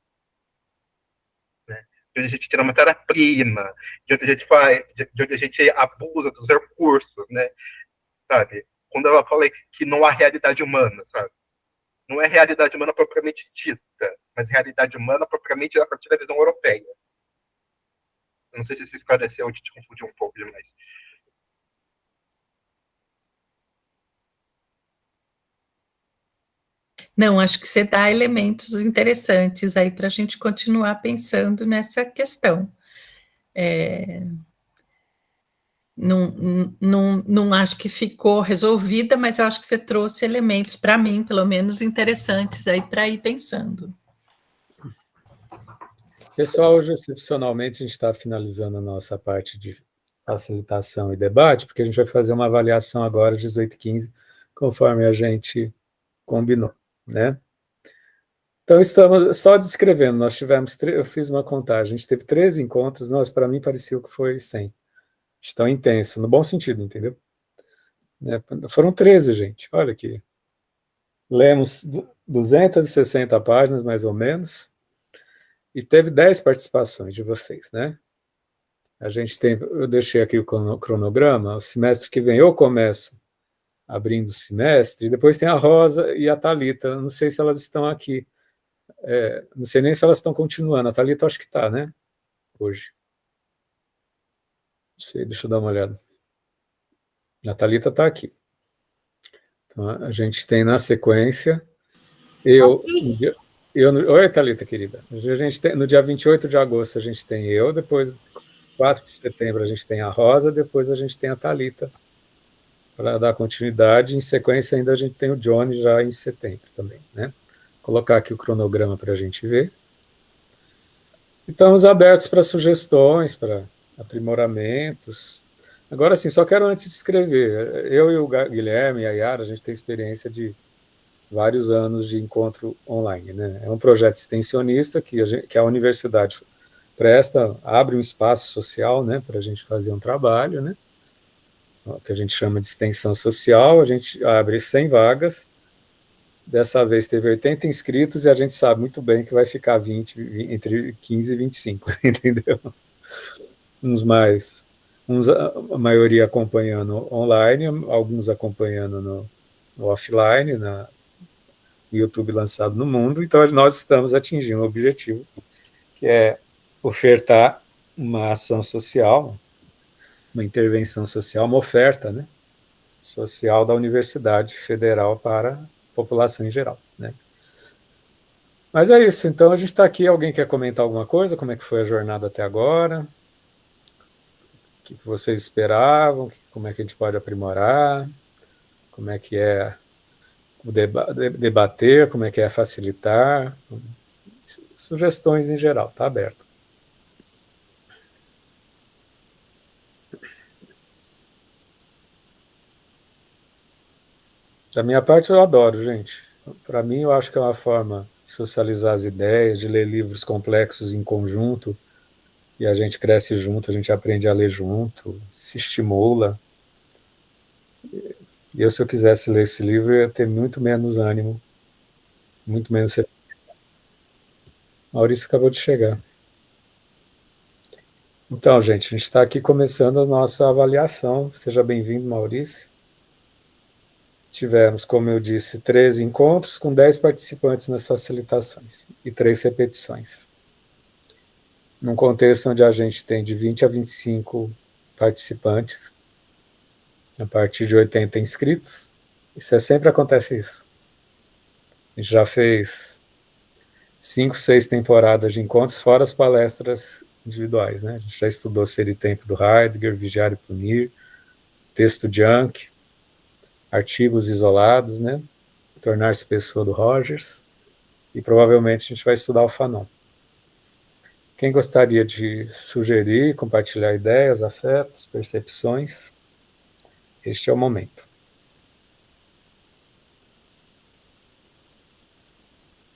né? De onde a gente tira matéria-prima, de onde a gente faz, de onde a gente abusa dos recursos, né? Sabe? Quando ela fala que não há realidade humana, sabe? Não é realidade humana propriamente dita, mas realidade humana propriamente a partir da visão europeia. Eu não sei se isso esclareceu ou te confundiu um pouco demais. Não, acho que você dá elementos interessantes aí para a gente continuar pensando nessa questão. Não acho que ficou resolvida, mas eu acho que você trouxe elementos, para mim, pelo menos, interessantes aí para ir pensando. Pessoal, hoje, excepcionalmente, a gente está finalizando a nossa parte de facilitação e debate, porque a gente vai fazer uma avaliação agora, às 18h15, conforme a gente combinou, né? Então, estamos só descrevendo, nós tivemos, eu fiz uma contagem, a gente teve 13 encontros, nossa, para mim pareceu que foi 100, de tão intenso, no bom sentido, entendeu? Foram 13, gente, olha aqui. Lemos 260 páginas, mais ou menos, e teve 10 participações de vocês, né? A gente tem, eu deixei aqui o cronograma, o semestre que vem eu começo abrindo o semestre, e depois tem a Rosa e a Thalita, não sei se elas estão aqui, não sei nem se elas estão continuando, a Thalita acho que está, né, hoje. Não sei, deixa eu dar uma olhada. A Thalita está aqui. Então, a gente tem na sequência, oi, Thalita, querida. A gente tem, no dia 28 de agosto a gente tem eu, depois 4 de setembro a gente tem a Rosa, depois a gente tem a Thalita para dar continuidade. Em sequência ainda a gente tem o Johnny já em setembro também, né? Vou colocar aqui o cronograma para a gente ver. Estamos abertos para sugestões, para aprimoramentos. Agora sim, só quero antes de escrever, eu e o Guilherme e a Yara, a gente tem experiência de vários anos de encontro online, né? É um projeto extensionista que a universidade presta, abre um espaço social, né, para a gente fazer um trabalho, né, que a gente chama de extensão social. A gente abre 100 vagas, dessa vez teve 80 inscritos e a gente sabe muito bem que vai ficar 20, entre 15 e 25, entendeu? A maioria acompanhando online, alguns acompanhando no offline, no YouTube lançado no mundo. Então nós estamos atingindo o objetivo, que é ofertar uma ação social, uma intervenção social, uma oferta, né, social da Universidade Federal para a população em geral, né? Mas é isso, então a gente está aqui. Alguém quer comentar alguma coisa? Como é que foi a jornada até agora? O que vocês esperavam? Como é que a gente pode aprimorar? Como é que é o debater? Como é que é facilitar? Sugestões em geral, está aberto. Da minha parte, eu adoro, gente. Para mim, eu acho que é uma forma de socializar as ideias, de ler livros complexos em conjunto, e a gente cresce junto, a gente aprende a ler junto, se estimula. E eu, se eu quisesse ler esse livro, eu ia ter muito menos ânimo, muito menos. Maurício acabou de chegar. Então, gente, a gente está aqui começando a nossa avaliação. Seja bem-vindo, Maurício. Tivemos, como eu disse, 13 encontros com 10 participantes nas facilitações e 3 repetições. Num contexto onde a gente tem de 20 a 25 participantes, a partir de 80 inscritos. Isso sempre acontece isso. A gente já fez 5, 6 temporadas de encontros, fora as palestras individuais, né? A gente já estudou Ser e Tempo do Heidegger, Vigiar e Punir, Texto Junk, artigos isolados, né? Tornar-se Pessoa do Rogers, e provavelmente a gente vai estudar o Fanon. Quem gostaria de sugerir, compartilhar ideias, afetos, percepções, este é o momento.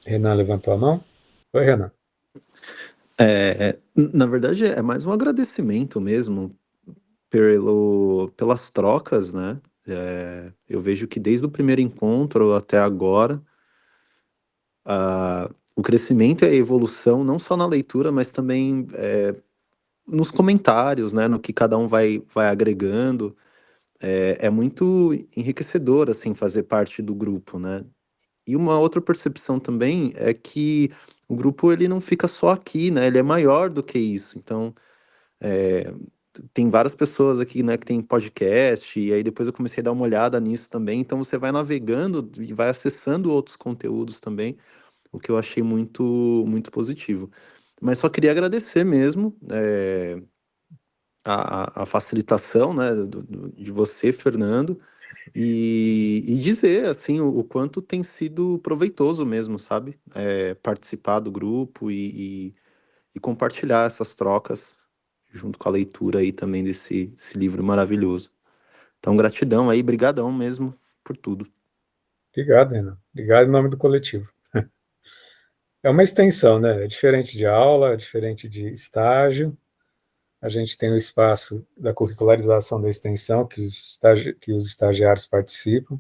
Renan levantou a mão? Oi, Renan. Na verdade, é mais um agradecimento mesmo pelas trocas, né? Eu vejo que desde o primeiro encontro até agora, o crescimento e a evolução, não só na leitura, mas também nos comentários, né? No que cada um vai agregando. É muito enriquecedor, assim, fazer parte do grupo, né? E uma outra percepção também é que o grupo ele não fica só aqui, né? Ele é maior do que isso. Então, é, tem várias pessoas aqui, né, que tem podcast, e aí depois eu comecei a dar uma olhada nisso também. Então você vai navegando e vai acessando outros conteúdos também, o que eu achei muito, muito positivo. Mas só queria agradecer mesmo a facilitação, né, de você, Fernando, e dizer, assim, o quanto tem sido proveitoso mesmo, sabe? Participar do grupo e compartilhar essas trocas junto com a leitura aí também desse livro maravilhoso. Então, gratidão aí, brigadão mesmo por tudo. Obrigado, Renan. Obrigado em nome do coletivo. É uma extensão, né? É diferente de aula, é diferente de estágio. A gente tem o espaço da curricularização da extensão, que os estagiários participam,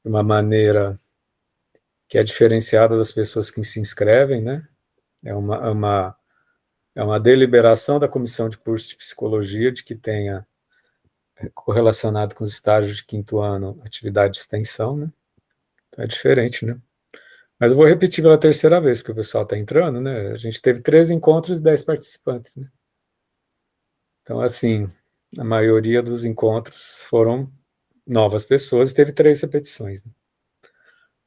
de uma maneira que é diferenciada das pessoas que se inscrevem, né? É uma deliberação da comissão de curso de psicologia de que tenha correlacionado com os estágios de quinto ano atividade de extensão, né? Então é diferente, né? Mas eu vou repetir pela terceira vez, porque o pessoal está entrando, né? A gente teve 13 encontros e 10 participantes, né? Então, assim, a maioria dos encontros foram novas pessoas e teve 3 repetições, né?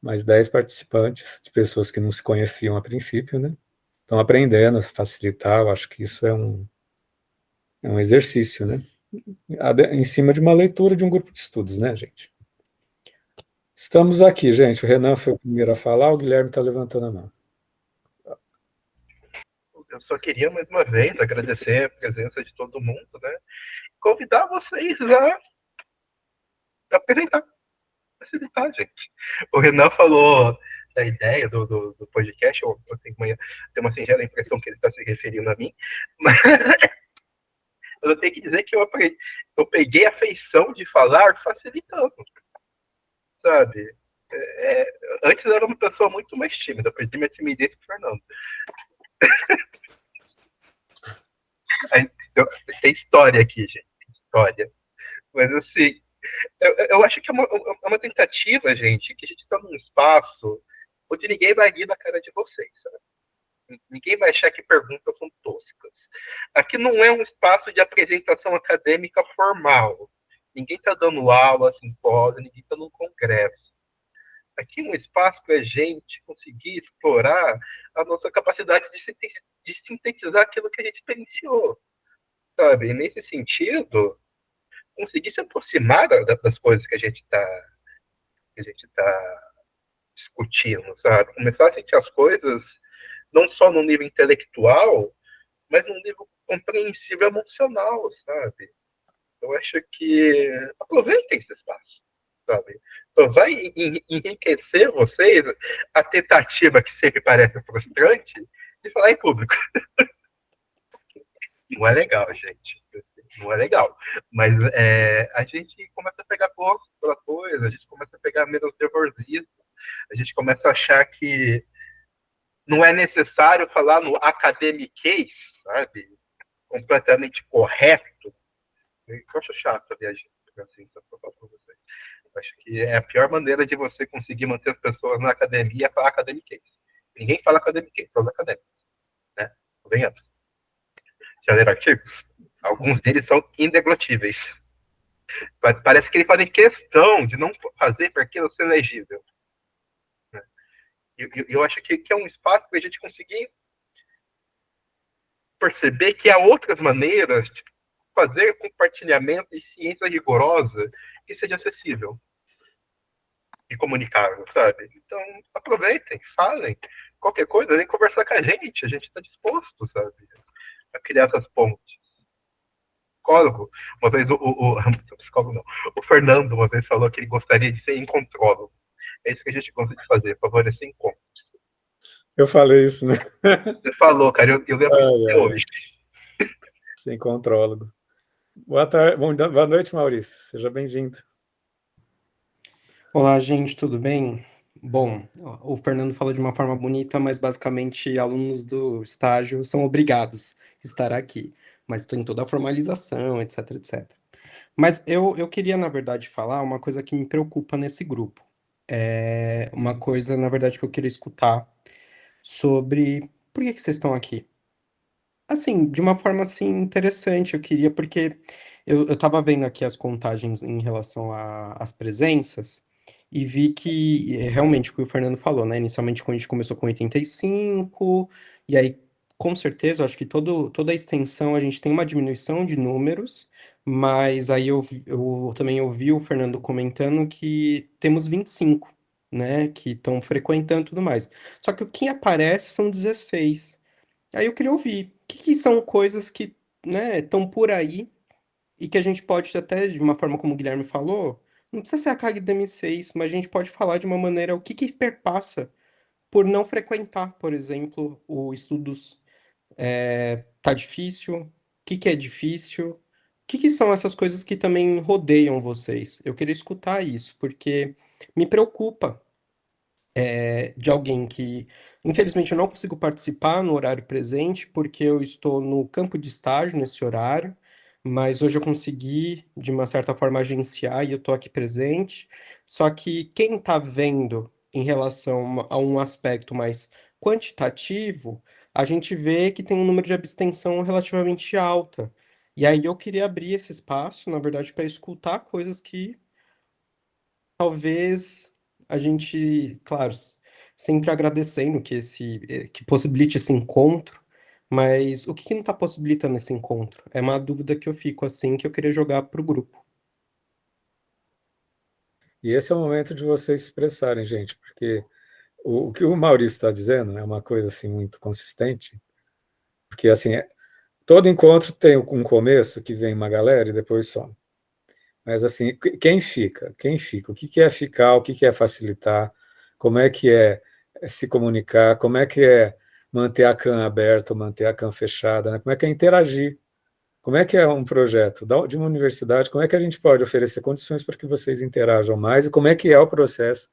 Mais 10 participantes, de pessoas que não se conheciam a princípio, né? Estão aprendendo a facilitar, eu acho que isso é um exercício, né? Em cima de uma leitura de um grupo de estudos, né, gente? Estamos aqui, gente. O Renan foi o primeiro a falar, o Guilherme está levantando a mão. Eu só queria, mais uma vez, agradecer a presença de todo mundo, né? Convidar vocês a apresentar, facilitar, gente. O Renan falou da ideia do podcast, eu tenho uma singela impressão que ele está se referindo a mim, mas eu tenho que dizer que eu peguei a feição de falar facilitando, sabe? Antes eu era uma pessoa muito mais tímida, perdi minha timidez pro Fernando. Tem história aqui, gente, tem história. Mas assim, eu acho que é uma tentativa, gente, que a gente está num espaço onde ninguém vai rir na cara de vocês, sabe? Ninguém vai achar que perguntas são toscas. Aqui não é um espaço de apresentação acadêmica formal. Ninguém está dando aula, simpósio, ninguém está num congresso. Aqui é um espaço para a gente conseguir explorar a nossa capacidade de sintetizar aquilo que a gente experienciou, sabe? E nesse sentido, conseguir se aproximar das coisas que a gente tá discutindo, sabe? Começar a sentir as coisas não só no nível intelectual, mas num nível compreensível emocional, sabe? Eu acho que aproveitem esse espaço, sabe? Então vai enriquecer vocês a tentativa que sempre parece frustrante de falar em público. Não é legal, gente. Não é legal. Mas a gente começa a pegar gosto pela coisa, a gente começa a pegar menos nervosismo, a gente começa a achar que não é necessário falar no academiquez, sabe? Completamente correto. Eu acho chato a viagem assim, só para falar para vocês. Eu acho que é a pior maneira de você conseguir manter as pessoas na academia é falar academiquez. Ninguém fala academiquez, são os acadêmicos, né? Venhamos. Já leram artigos? Alguns deles são indeglotíveis. Parece que eles fazem questão de não fazer para aquilo ser legível. Eu acho que é um espaço para a gente conseguir perceber que há outras maneiras de fazer compartilhamento de ciência rigorosa que seja acessível e comunicável, sabe? Então, aproveitem, falem. Qualquer coisa, vem conversar com a gente está disposto, sabe? A criar essas pontes. Psicólogo, uma vez psicólogo não, o Fernando uma vez falou que ele gostaria de ser encontrólogo. É isso que a gente gosta de fazer, favorecer encontros. Eu falei isso, né? Você falou, cara, eu lembro disso Ai, até ai, ai. hoje. Sem contrólogo. Boa tarde, boa noite, Maurício. Seja bem-vindo. Olá, gente, tudo bem? Bom, o Fernando falou de uma forma bonita, mas basicamente alunos do estágio são obrigados a estar aqui. Mas estou em toda a formalização, etc, etc. Mas eu queria, na verdade, falar uma coisa que me preocupa nesse grupo. É uma coisa, na verdade, que eu queria escutar sobre por que que vocês estão aqui. Assim, de uma forma assim interessante, eu queria, porque eu tava vendo aqui as contagens em relação às presenças e vi que realmente o que o Fernando falou, né? Inicialmente quando a gente começou com 85, e aí com certeza eu acho que toda a extensão a gente tem uma diminuição de números, mas aí eu também ouvi o Fernando comentando que temos 25, né? Que estão frequentando e tudo mais. Só que o que aparece são 16. Aí eu queria ouvir, o que que são coisas que, né, estão por aí e que a gente pode até, de uma forma como o Guilherme falou, não precisa ser a CAG do M6, mas a gente pode falar de uma maneira o que que perpassa por não frequentar, por exemplo, o estudos. Tá difícil? O que que é difícil? O que que são essas coisas que também rodeiam vocês? Eu queria escutar isso, porque me preocupa de alguém que, infelizmente, eu não consigo participar no horário presente, porque eu estou no campo de estágio nesse horário, mas hoje eu consegui, de uma certa forma, agenciar e eu estou aqui presente. Só que quem está vendo em relação a um aspecto mais quantitativo, a gente vê que tem um número de abstenção relativamente alta. E aí eu queria abrir esse espaço, na verdade, para escutar coisas que talvez a gente, claro, sempre agradecendo que possibilite esse encontro, mas o que que não está possibilitando esse encontro? É uma dúvida que eu fico assim, que eu queria jogar para o grupo. E esse é o momento de vocês se expressarem, gente, porque o que o Maurício está dizendo é uma coisa assim muito consistente, porque assim, todo encontro tem um começo que vem uma galera e depois some. Mas assim, quem fica? Quem fica? O que que é ficar? O que que é facilitar? Como é se comunicar? Como é que é manter a CAN aberta ou manter a CAN fechada, né? Como é que é interagir? Como é que é um projeto de uma universidade? Como é que a gente pode oferecer condições para que vocês interajam mais? E como é que é o processo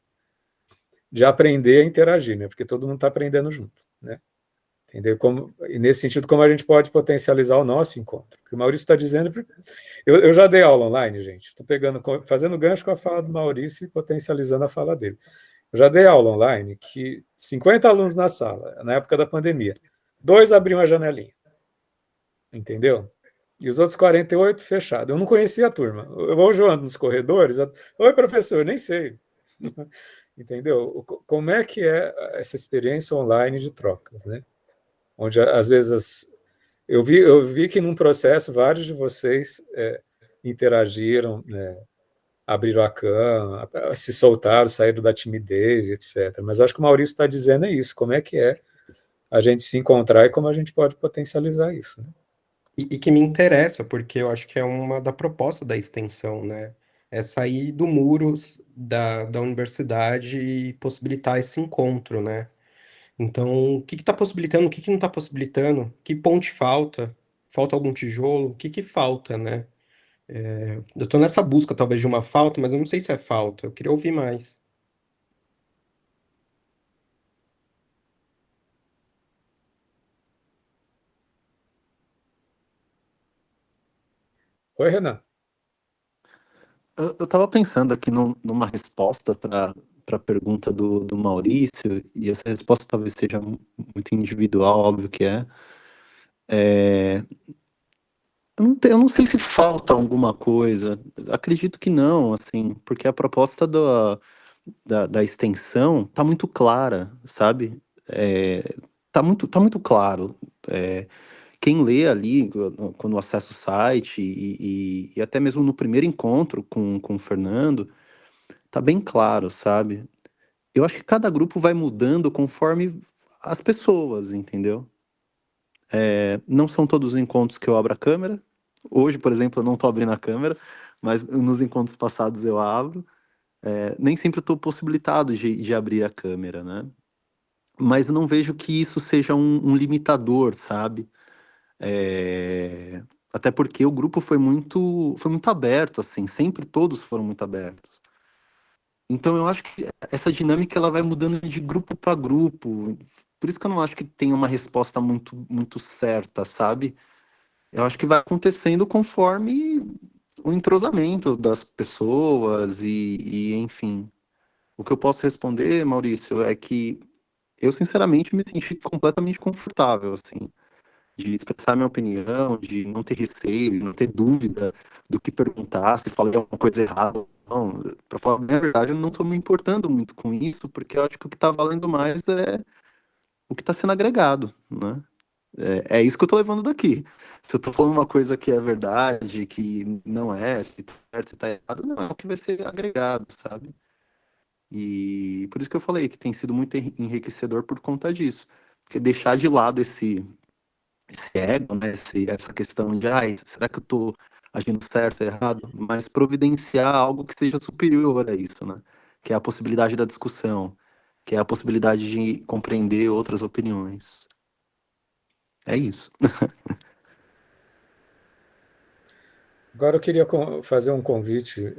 de aprender a interagir, né? Porque todo mundo está aprendendo junto, né? Entendeu? E nesse sentido, como a gente pode potencializar o nosso encontro? O que o Maurício está dizendo, eu já dei aula online, gente. Estou fazendo gancho com a fala do Maurício e potencializando a fala dele. Eu já dei aula online que 50 alunos na sala, na época da pandemia, dois abriam a janelinha, entendeu? E os outros 48 fechados. Eu não conhecia a turma. Eu vou joando nos corredores. Oi, professor, nem sei. Entendeu? Como é que é essa experiência online de trocas, né? Onde às vezes eu vi que num processo vários de vocês interagiram, né, abriram a cama, se soltaram, saíram da timidez, etc. Mas acho que o Maurício está dizendo é isso, como é a gente se encontrar e como a gente pode potencializar isso, né? E que me interessa, porque eu acho que é uma da proposta da extensão, né? É sair do muro da universidade e possibilitar esse encontro, né? Então, o que está possibilitando, o que que não está possibilitando? Que ponte falta? Falta algum tijolo? O que que falta, né? Eu estou nessa busca, talvez, de uma falta, mas eu não sei se é falta. Eu queria ouvir mais. Oi, Renan. Eu estava pensando aqui numa resposta para a pergunta do Maurício, e essa resposta talvez seja muito individual, óbvio que é. Eu não sei se falta alguma coisa, acredito que não, assim, porque a proposta da extensão tá muito clara, sabe? Tá muito claro. É, quem lê ali, quando acessa o site, e até mesmo no primeiro encontro com o Fernando, tá bem claro, sabe? Eu acho que cada grupo vai mudando conforme as pessoas, entendeu? Não são todos os encontros que eu abro a câmera. Hoje, por exemplo, eu não tô abrindo a câmera, mas nos encontros passados eu abro. Nem sempre eu tô possibilitado de abrir a câmera, né? mas eu não vejo que isso seja um limitador, sabe? Até porque o grupo foi muito aberto, assim, sempre todos foram muito abertos. Então eu acho que essa dinâmica ela vai mudando de grupo para grupo. Por isso que eu não acho que tem uma resposta muito certa, sabe? Eu acho que vai acontecendo conforme o entrosamento das pessoas e enfim. O que eu posso responder, Maurício, é que eu sinceramente me senti completamente confortável, assim, de expressar minha opinião, de não ter receio, de não ter dúvida do que perguntar, se falei alguma coisa errada ou não. Para falar a minha verdade, eu não estou me importando muito com isso, porque eu acho que o que está valendo mais é o que está sendo agregado, né? É isso que eu estou levando daqui. Se eu estou falando uma coisa que é verdade, que não é, se tá certo, se tá errado, não, é o que vai ser agregado, sabe? E por isso que eu falei que tem sido muito enriquecedor por conta disso. Porque deixar de lado esse ego, né? Essa questão de, ai, será que eu estou agindo certo ou errado? Mas providenciar algo que seja superior a isso, né? Que é a possibilidade da discussão, que é a possibilidade de compreender outras opiniões. É isso. Agora eu queria fazer um convite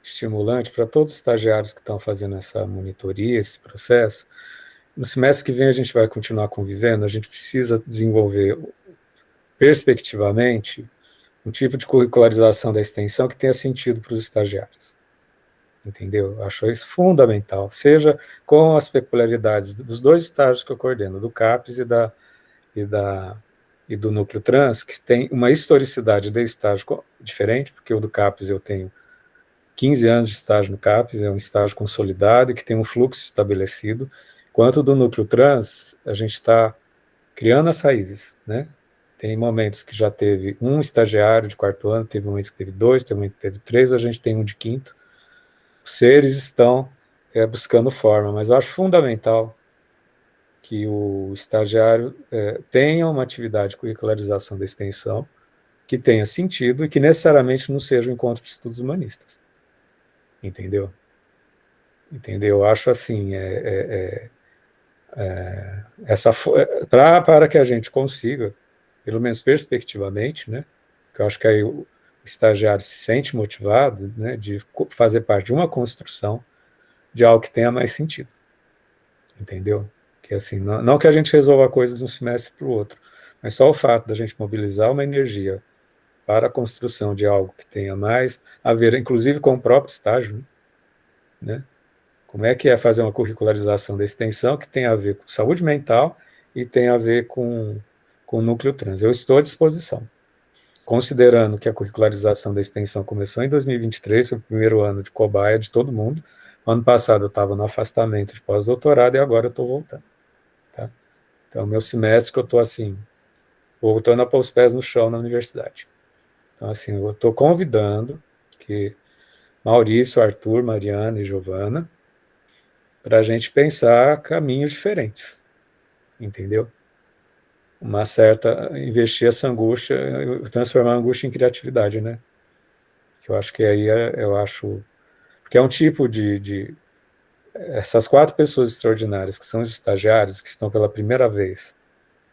estimulante para todos os estagiários que estão fazendo essa monitoria, esse processo. No semestre que vem a gente vai continuar convivendo, a gente precisa desenvolver perspectivamente um tipo de curricularização da extensão que tenha sentido para os estagiários. Entendeu? Eu acho isso fundamental, seja com as peculiaridades dos dois estágios que eu coordeno, do CAPES e, da, e do núcleo trans, que tem uma historicidade de estágio diferente, porque o do CAPES eu tenho 15 anos de estágio no CAPES, é um estágio consolidado e que tem um fluxo estabelecido, quanto do núcleo trans, a gente está criando as raízes, né? Tem momentos que já teve um estagiário de quarto ano, teve momentos que teve dois, teve momentos que teve três, a gente tem um de quinto. Os seres estão buscando forma, mas eu acho fundamental que o estagiário tenha uma atividade de curricularização da extensão que tenha sentido e que necessariamente não seja um encontro de estudos humanistas. Entendeu? Entendeu? Eu acho assim, para que a gente consiga, pelo menos perspectivamente, né, que eu acho que aí o estagiário se sente motivado, né, de fazer parte de uma construção de algo que tenha mais sentido. Entendeu? Que assim, não que a gente resolva a coisa de um semestre para o outro, mas só o fato da gente mobilizar uma energia para a construção de algo que tenha mais a ver, inclusive com o próprio estágio, né? Como é que é fazer uma curricularização da extensão que tem a ver com saúde mental e tem a ver com o núcleo trans? Eu estou à disposição. Considerando que a curricularização da extensão começou em 2023, foi o primeiro ano de cobaia de todo mundo. Ano passado eu estava no afastamento de pós-doutorado e agora eu estou voltando. Tá? Então, meu semestre que eu estou assim, voltando a pôr os pés no chão na universidade. Então, assim, eu estou convidando que Maurício, Arthur, Mariana e Giovana para a gente pensar caminhos diferentes, entendeu? Uma certa, investir essa angústia, transformar a angústia em criatividade, né? Que eu acho que aí eu acho, porque é um tipo essas 4 pessoas extraordinárias que são os estagiários, que estão pela primeira vez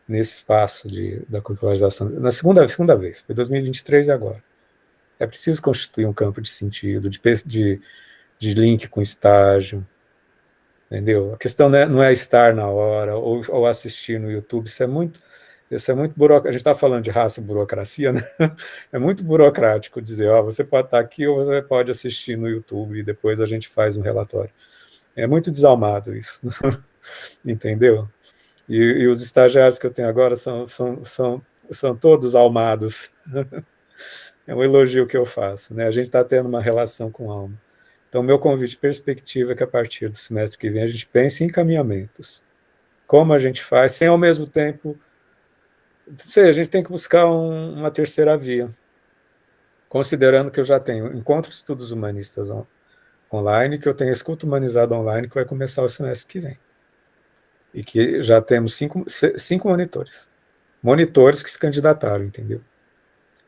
nesse espaço da curricularização, na segunda vez, foi 2023 e agora. É preciso constituir um campo de sentido, de link com estágio, entendeu? A questão não é estar na hora ou assistir no YouTube, isso é muito burocrático. A gente está falando de raça e burocracia, né? É muito burocrático dizer, ó, você pode estar aqui ou você pode assistir no YouTube e depois a gente faz um relatório. É muito desalmado isso, entendeu? E os estagiários que eu tenho agora são todos almados. É um elogio que eu faço, né? A gente está tendo uma relação com alma. Então, meu convite de perspectiva é que a partir do semestre que vem a gente pense em encaminhamentos. Como a gente faz, sem ao mesmo tempo. Não sei, a gente tem que buscar uma terceira via, considerando que eu já tenho encontro de estudos humanistas online, que eu tenho escuta humanizada online, que vai começar o semestre que vem. E que já temos 5 monitores. Monitores que se candidataram, entendeu?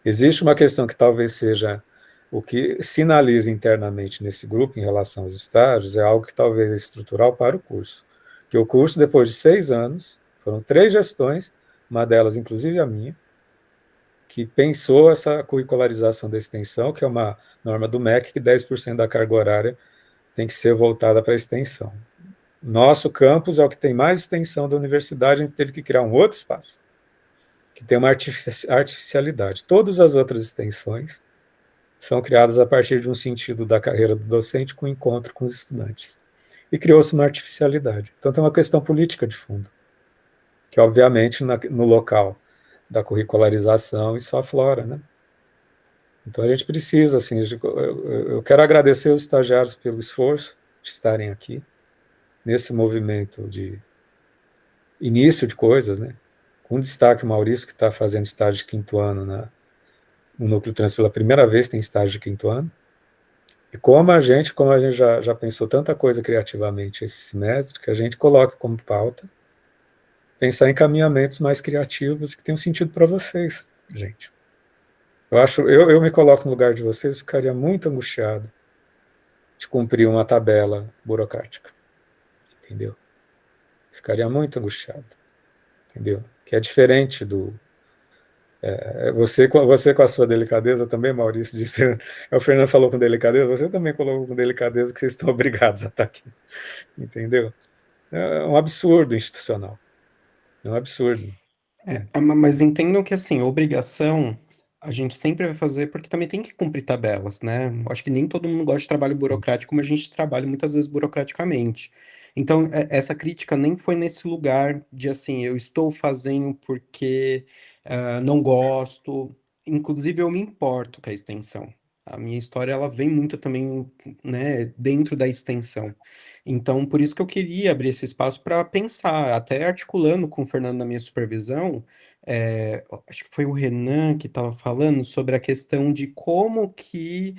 Existe uma questão que talvez seja o que sinaliza internamente nesse grupo em relação aos estágios, é algo que talvez é estrutural para o curso, que o curso, depois de 6 anos, foram 3 gestões, uma delas, inclusive a minha, que pensou essa curricularização da extensão, que é uma norma do MEC, que 10% da carga horária tem que ser voltada para a extensão. Nosso campus é o que tem mais extensão da universidade, a gente teve que criar um outro espaço, que tem uma artificialidade. Todas as outras extensões são criadas a partir de um sentido da carreira do docente com encontro com os estudantes. E criou-se uma artificialidade. Então tem uma questão política de fundo, que obviamente no local da curricularização isso aflora, né? Então a gente precisa, assim, eu quero agradecer os estagiários pelo esforço de estarem aqui, nesse movimento de início de coisas, né? Com destaque o Maurício, que está fazendo estágio de 5º ano no Núcleo Trans pela primeira vez, tem estágio de 5º ano. E como a gente já pensou tanta coisa criativamente esse semestre, que a gente coloca como pauta pensar em caminhamentos mais criativos que tenham sentido para vocês, gente. Eu me coloco no lugar de vocês, ficaria muito angustiado de cumprir uma tabela burocrática, entendeu? Ficaria muito angustiado, entendeu? Que é diferente do... você com a sua delicadeza também, Maurício, disse, o Fernando falou com delicadeza, você também colocou com delicadeza que vocês estão obrigados a estar aqui, entendeu? É um absurdo institucional, é um absurdo. Mas entendam que, assim, obrigação a gente sempre vai fazer porque também tem que cumprir tabelas, né? Eu acho que nem todo mundo gosta de trabalho burocrático, como a gente trabalha muitas vezes burocraticamente. Então, essa crítica nem foi nesse lugar de, assim, eu estou fazendo porque não gosto. Inclusive, eu me importo com a extensão. A minha história, ela vem muito também, né, dentro da extensão. Então, por isso que eu queria abrir esse espaço para pensar, até articulando com o Fernando na minha supervisão, acho que foi o Renan que estava falando sobre a questão de como que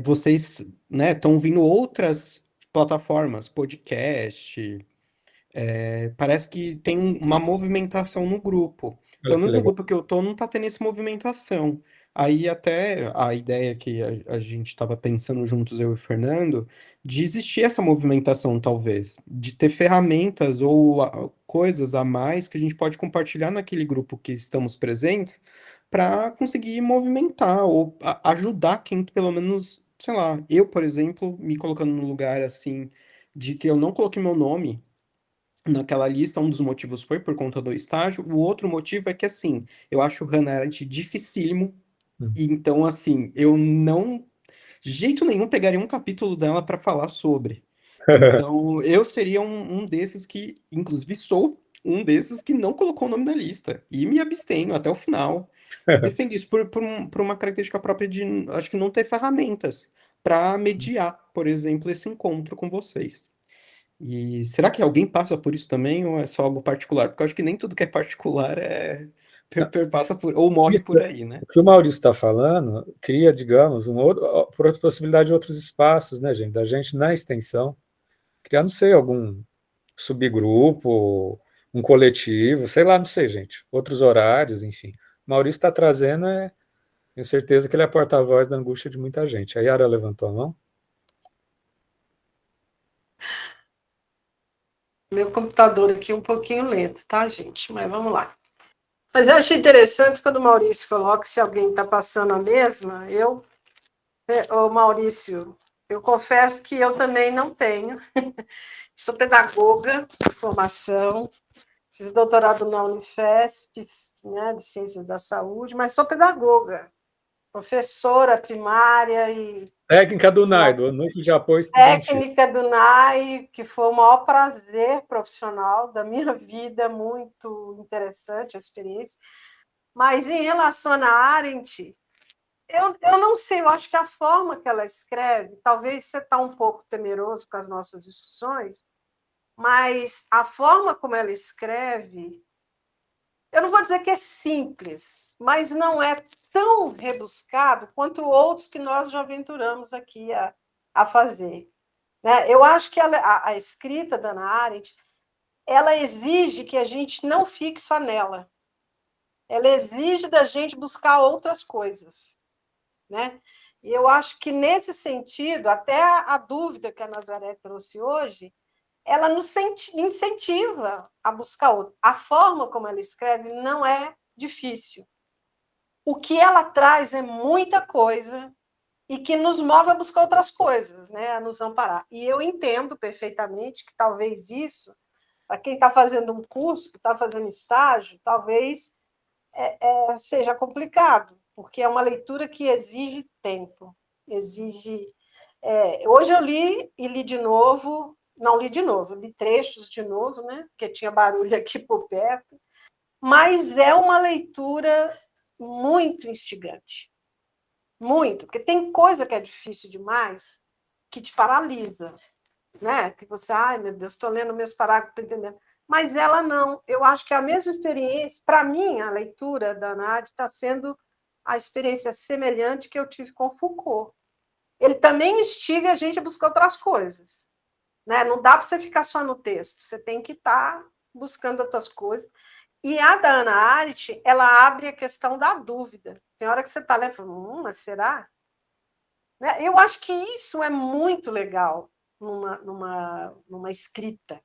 vocês, né, estão vindo outras plataformas, podcast, parece que tem uma movimentação no grupo. Olha Pelo que menos no legal. grupo que eu tô, não tá tendo essa movimentação. Aí até a ideia que a gente estava pensando juntos, eu e o Fernando, de existir essa movimentação, talvez, de ter ferramentas ou coisas a mais que a gente pode compartilhar naquele grupo que estamos presentes para conseguir movimentar ou ajudar quem, pelo menos, sei lá, eu, por exemplo, me colocando no lugar assim, de que eu não coloquei meu nome naquela lista. Um dos motivos foi por conta do estágio. O outro motivo é que, assim, eu acho o Hannah Arendt dificílimo. E então, assim, eu não, de jeito nenhum, pegaria um capítulo dela para falar sobre. Então, eu seria um desses que, inclusive, sou um desses que não colocou o nome na lista. E me abstenho até o final. E defendo isso por uma característica própria de, acho que não ter ferramentas para mediar, por exemplo, esse encontro com vocês. E será que alguém passa por isso também ou é só algo particular? Porque eu acho que nem tudo que é particular passa por ou morre Isso, por aí, né? o que o Maurício está falando cria, digamos, possibilidade de outros espaços, né, gente? Da gente na extensão, criar, não sei, algum subgrupo, um coletivo, sei lá, não sei, gente. Outros horários, enfim. O Maurício está trazendo, tenho certeza que ele é porta-voz da angústia de muita gente. A Yara levantou a mão. Meu computador aqui é um pouquinho lento, tá, gente? Mas vamos lá. Mas eu achei interessante quando o Maurício coloca se alguém está passando a mesma. Ô Maurício, eu confesso que eu também não tenho. Sou pedagoga de formação, fiz doutorado na Unifesp, né, de Ciências da Saúde, mas sou pedagoga, professora primária e Técnica do NAI, do Núcleo de Apoio Estudantil. técnica do NAI, que foi o maior prazer profissional da minha vida, muito interessante a experiência. Mas em relação a Arendt, eu não sei, eu acho que a forma que ela escreve, talvez você está um pouco temeroso com as nossas discussões, mas a forma como ela escreve, eu não vou dizer que é simples, mas não é tão rebuscado quanto outros que nós já aventuramos aqui a fazer. Né? Eu acho que a escrita da Hannah Arendt, ela exige que a gente não fique só nela. Ela exige da gente buscar outras coisas. Né? E eu acho que, nesse sentido, até a dúvida que a Nazaré trouxe hoje, ela nos incentiva a buscar outro. A forma como ela escreve não é difícil. O que ela traz é muita coisa e que nos move a buscar outras coisas, né? A nos amparar. E eu entendo perfeitamente que talvez isso, para quem está fazendo um curso, que está fazendo estágio, talvez seja complicado, porque é uma leitura que exige tempo, exige... hoje eu li e li de novo, não li de novo, li trechos de novo, né? Porque tinha barulho aqui por perto, mas é uma leitura muito instigante. Muito, porque tem coisa que é difícil demais que te paralisa, né? Que você, ai meu Deus, estou lendo meus parágrafos, estou entendendo. Mas ela não. Eu acho que a mesma experiência, para mim, a leitura da Nádia está sendo a experiência semelhante que eu tive com Foucault. Ele também instiga a gente a buscar outras coisas, né? Não dá para você ficar só no texto, você tem que estar buscando outras coisas. E a da Hannah Arendt, ela abre a questão da dúvida. Tem hora que você está lendo e fala, mas será? Eu acho que isso é muito legal numa escrita.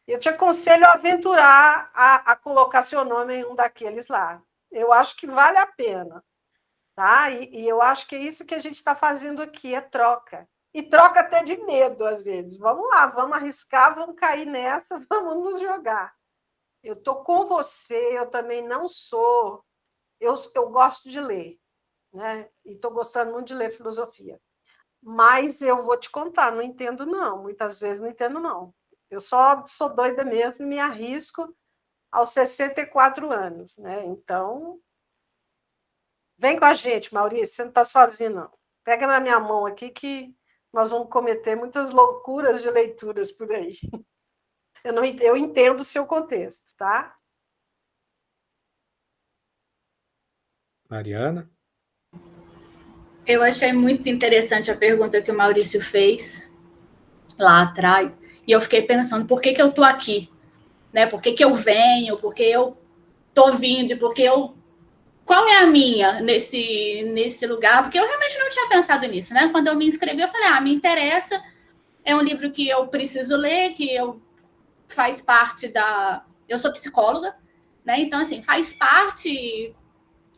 Eu te aconselho a aventurar a colocar seu nome em um daqueles lá. Eu acho que vale a pena. Tá? E eu acho que é isso que a gente está fazendo aqui, é troca. E troca até de medo, às vezes. Vamos lá, vamos arriscar, vamos cair nessa, vamos nos jogar. Eu estou com você, eu também não sou... Eu gosto de ler, né? E estou gostando muito de ler filosofia. Mas eu vou te contar, não entendo, não. Muitas vezes não entendo, não. Eu só sou doida mesmo e me arrisco aos 64 anos, né? Então, vem com a gente, Maurício, você não está sozinho, não. Pega na minha mão aqui que nós vamos cometer muitas loucuras de leituras por aí. Eu entendo o seu contexto, tá? Mariana? Eu achei muito interessante a pergunta que o Maurício fez lá atrás, e eu fiquei pensando, por que eu estou aqui? Né? Por que eu venho? Por que eu estou vindo? Qual é a minha nesse lugar? Porque eu realmente não tinha pensado nisso, né? Quando eu me inscrevi, eu falei, me interessa, é um livro que eu preciso ler, faz parte da... Eu sou psicóloga, né? Então, assim, faz parte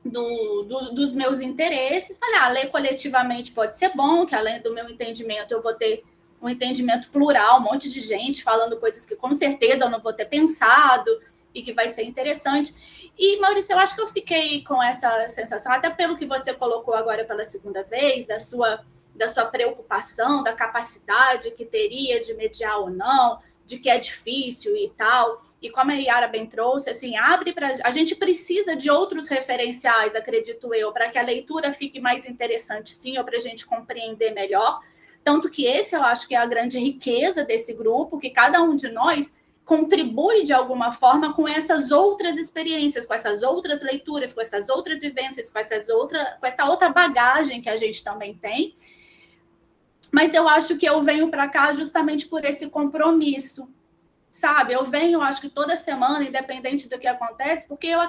dos meus interesses. Falei, ler coletivamente pode ser bom, que além do meu entendimento, eu vou ter um entendimento plural, um monte de gente falando coisas que com certeza eu não vou ter pensado e que vai ser interessante. E, Maurício, eu acho que eu fiquei com essa sensação, até pelo que você colocou agora pela segunda vez, da sua preocupação, da capacidade que teria de mediar ou não, de que é difícil e tal. E como a Yara bem trouxe, assim, abre para... A gente precisa de outros referenciais, acredito eu, para que a leitura fique mais interessante, sim, ou para a gente compreender melhor. Tanto que esse eu acho que é a grande riqueza desse grupo, que cada um de nós contribui de alguma forma com essas outras experiências, com essas outras leituras, com essas outras vivências, com essa outra bagagem que a gente também tem. Mas eu acho que eu venho para cá justamente por esse compromisso, sabe? Eu venho, acho que toda semana, independente do que acontece, porque eu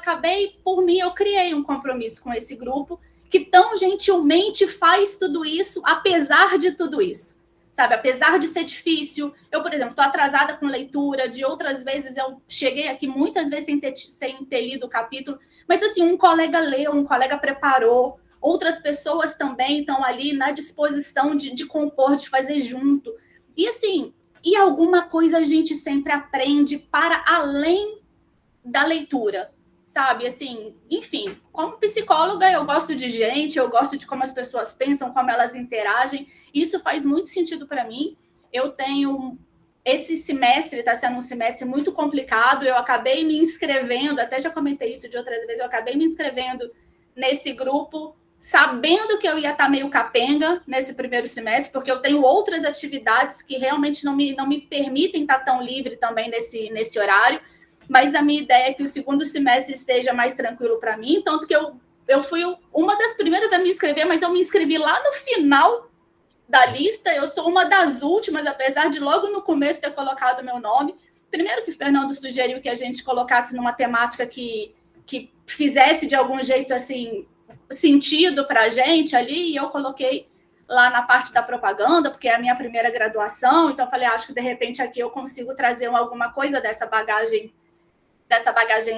criei um compromisso com esse grupo que tão gentilmente faz tudo isso, apesar de tudo isso. Sabe, apesar de ser difícil, eu, por exemplo, estou atrasada com leitura, de outras vezes eu cheguei aqui muitas vezes sem ter lido o capítulo, mas assim, um colega leu, um colega preparou, outras pessoas também estão ali na disposição de compor, de fazer junto. E assim, e alguma coisa a gente sempre aprende para além da leitura, sabe? Assim, enfim, como psicóloga, eu gosto de gente, eu gosto de como as pessoas pensam, como elas interagem. Isso faz muito sentido para mim. Eu tenho... Esse semestre está sendo um semestre muito complicado. Eu acabei me inscrevendo, até já comentei isso de outras vezes, eu acabei me inscrevendo nesse grupo, sabendo que eu ia estar meio capenga nesse primeiro semestre, porque eu tenho outras atividades que realmente não me permitem estar tão livre também nesse horário. Mas a minha ideia é que o segundo semestre seja mais tranquilo para mim, tanto que eu fui uma das primeiras a me inscrever, mas eu me inscrevi lá no final da lista, eu sou uma das últimas, apesar de logo no começo ter colocado meu nome. Primeiro que o Fernando sugeriu que a gente colocasse numa temática que fizesse de algum jeito assim sentido para a gente ali, e eu coloquei lá na parte da propaganda, porque é a minha primeira graduação, então eu falei, acho que de repente aqui eu consigo trazer alguma coisa dessa bagagem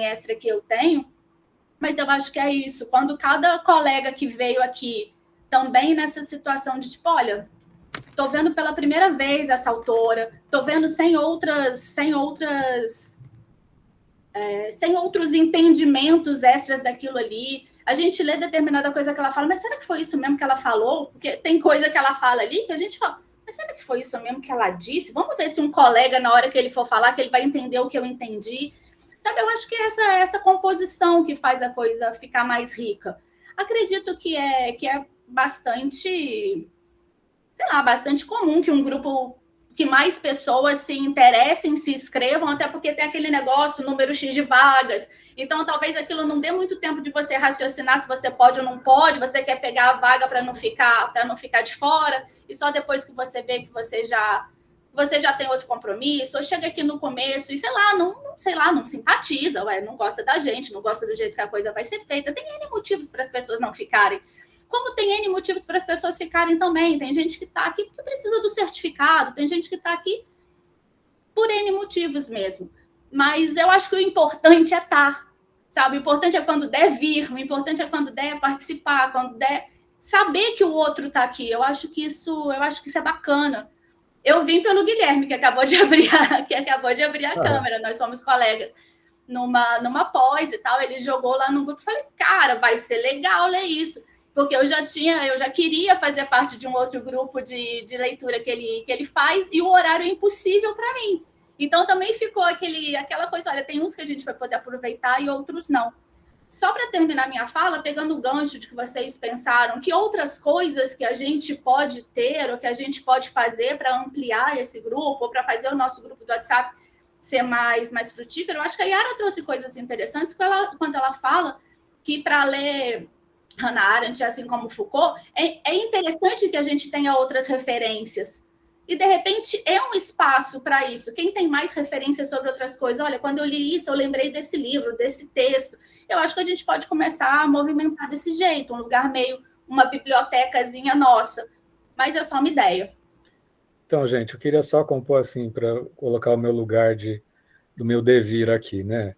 extra que eu tenho, mas eu acho que é isso, quando cada colega que veio aqui também nessa situação de tipo, olha, estou vendo pela primeira vez essa autora, estou vendo sem outros entendimentos extras daquilo ali. A gente lê determinada coisa que ela fala, mas será que foi isso mesmo que ela falou? Porque tem coisa que ela fala ali que a gente fala, mas será que foi isso mesmo que ela disse? Vamos ver se um colega, na hora que ele for falar, que ele vai entender o que eu entendi. Sabe, eu acho que essa composição que faz a coisa ficar mais rica. Acredito que é bastante, sei lá, bastante comum que um grupo, que mais pessoas se interessem, se inscrevam, até porque tem aquele negócio, número X de vagas. Então, talvez aquilo não dê muito tempo de você raciocinar se você pode ou não pode, você quer pegar a vaga para não ficar de fora, e só depois que você vê que você já tem outro compromisso, ou chega aqui no começo e, não simpatiza, não gosta da gente, não gosta do jeito que a coisa vai ser feita. Tem N motivos para as pessoas não ficarem. Como tem N motivos para as pessoas ficarem também. Tem gente que está aqui porque precisa do certificado, tem gente que está aqui por N motivos mesmo. Mas eu acho que o importante é estar, sabe? O importante é quando der vir, o importante é quando der participar, quando der saber que o outro está aqui. Eu acho que isso é bacana. Eu vim pelo Guilherme, que acabou de abrir a câmera, nós somos colegas numa pós e tal, ele jogou lá no grupo, falei, cara, vai ser legal ler isso, porque eu já queria fazer parte de um outro grupo de leitura que ele faz, e o horário é impossível para mim. Então também ficou aquela coisa, olha, tem uns que a gente vai poder aproveitar e outros não. Só para terminar minha fala, pegando o gancho de que vocês pensaram, que outras coisas que a gente pode ter ou que a gente pode fazer para ampliar esse grupo, ou para fazer o nosso grupo do WhatsApp ser mais frutífero, eu acho que a Yara trouxe coisas interessantes quando ela fala que para ler Hannah Arendt, assim como Foucault, é interessante que a gente tenha outras referências. E, de repente, é um espaço para isso. Quem tem mais referências sobre outras coisas? Olha, quando eu li isso, eu lembrei desse livro, desse texto. Eu acho que a gente pode começar a movimentar desse jeito, um lugar meio, uma bibliotecazinha nossa. Mas é só uma ideia. Então, gente, eu queria só compor assim, para colocar o meu lugar do meu devir aqui, né?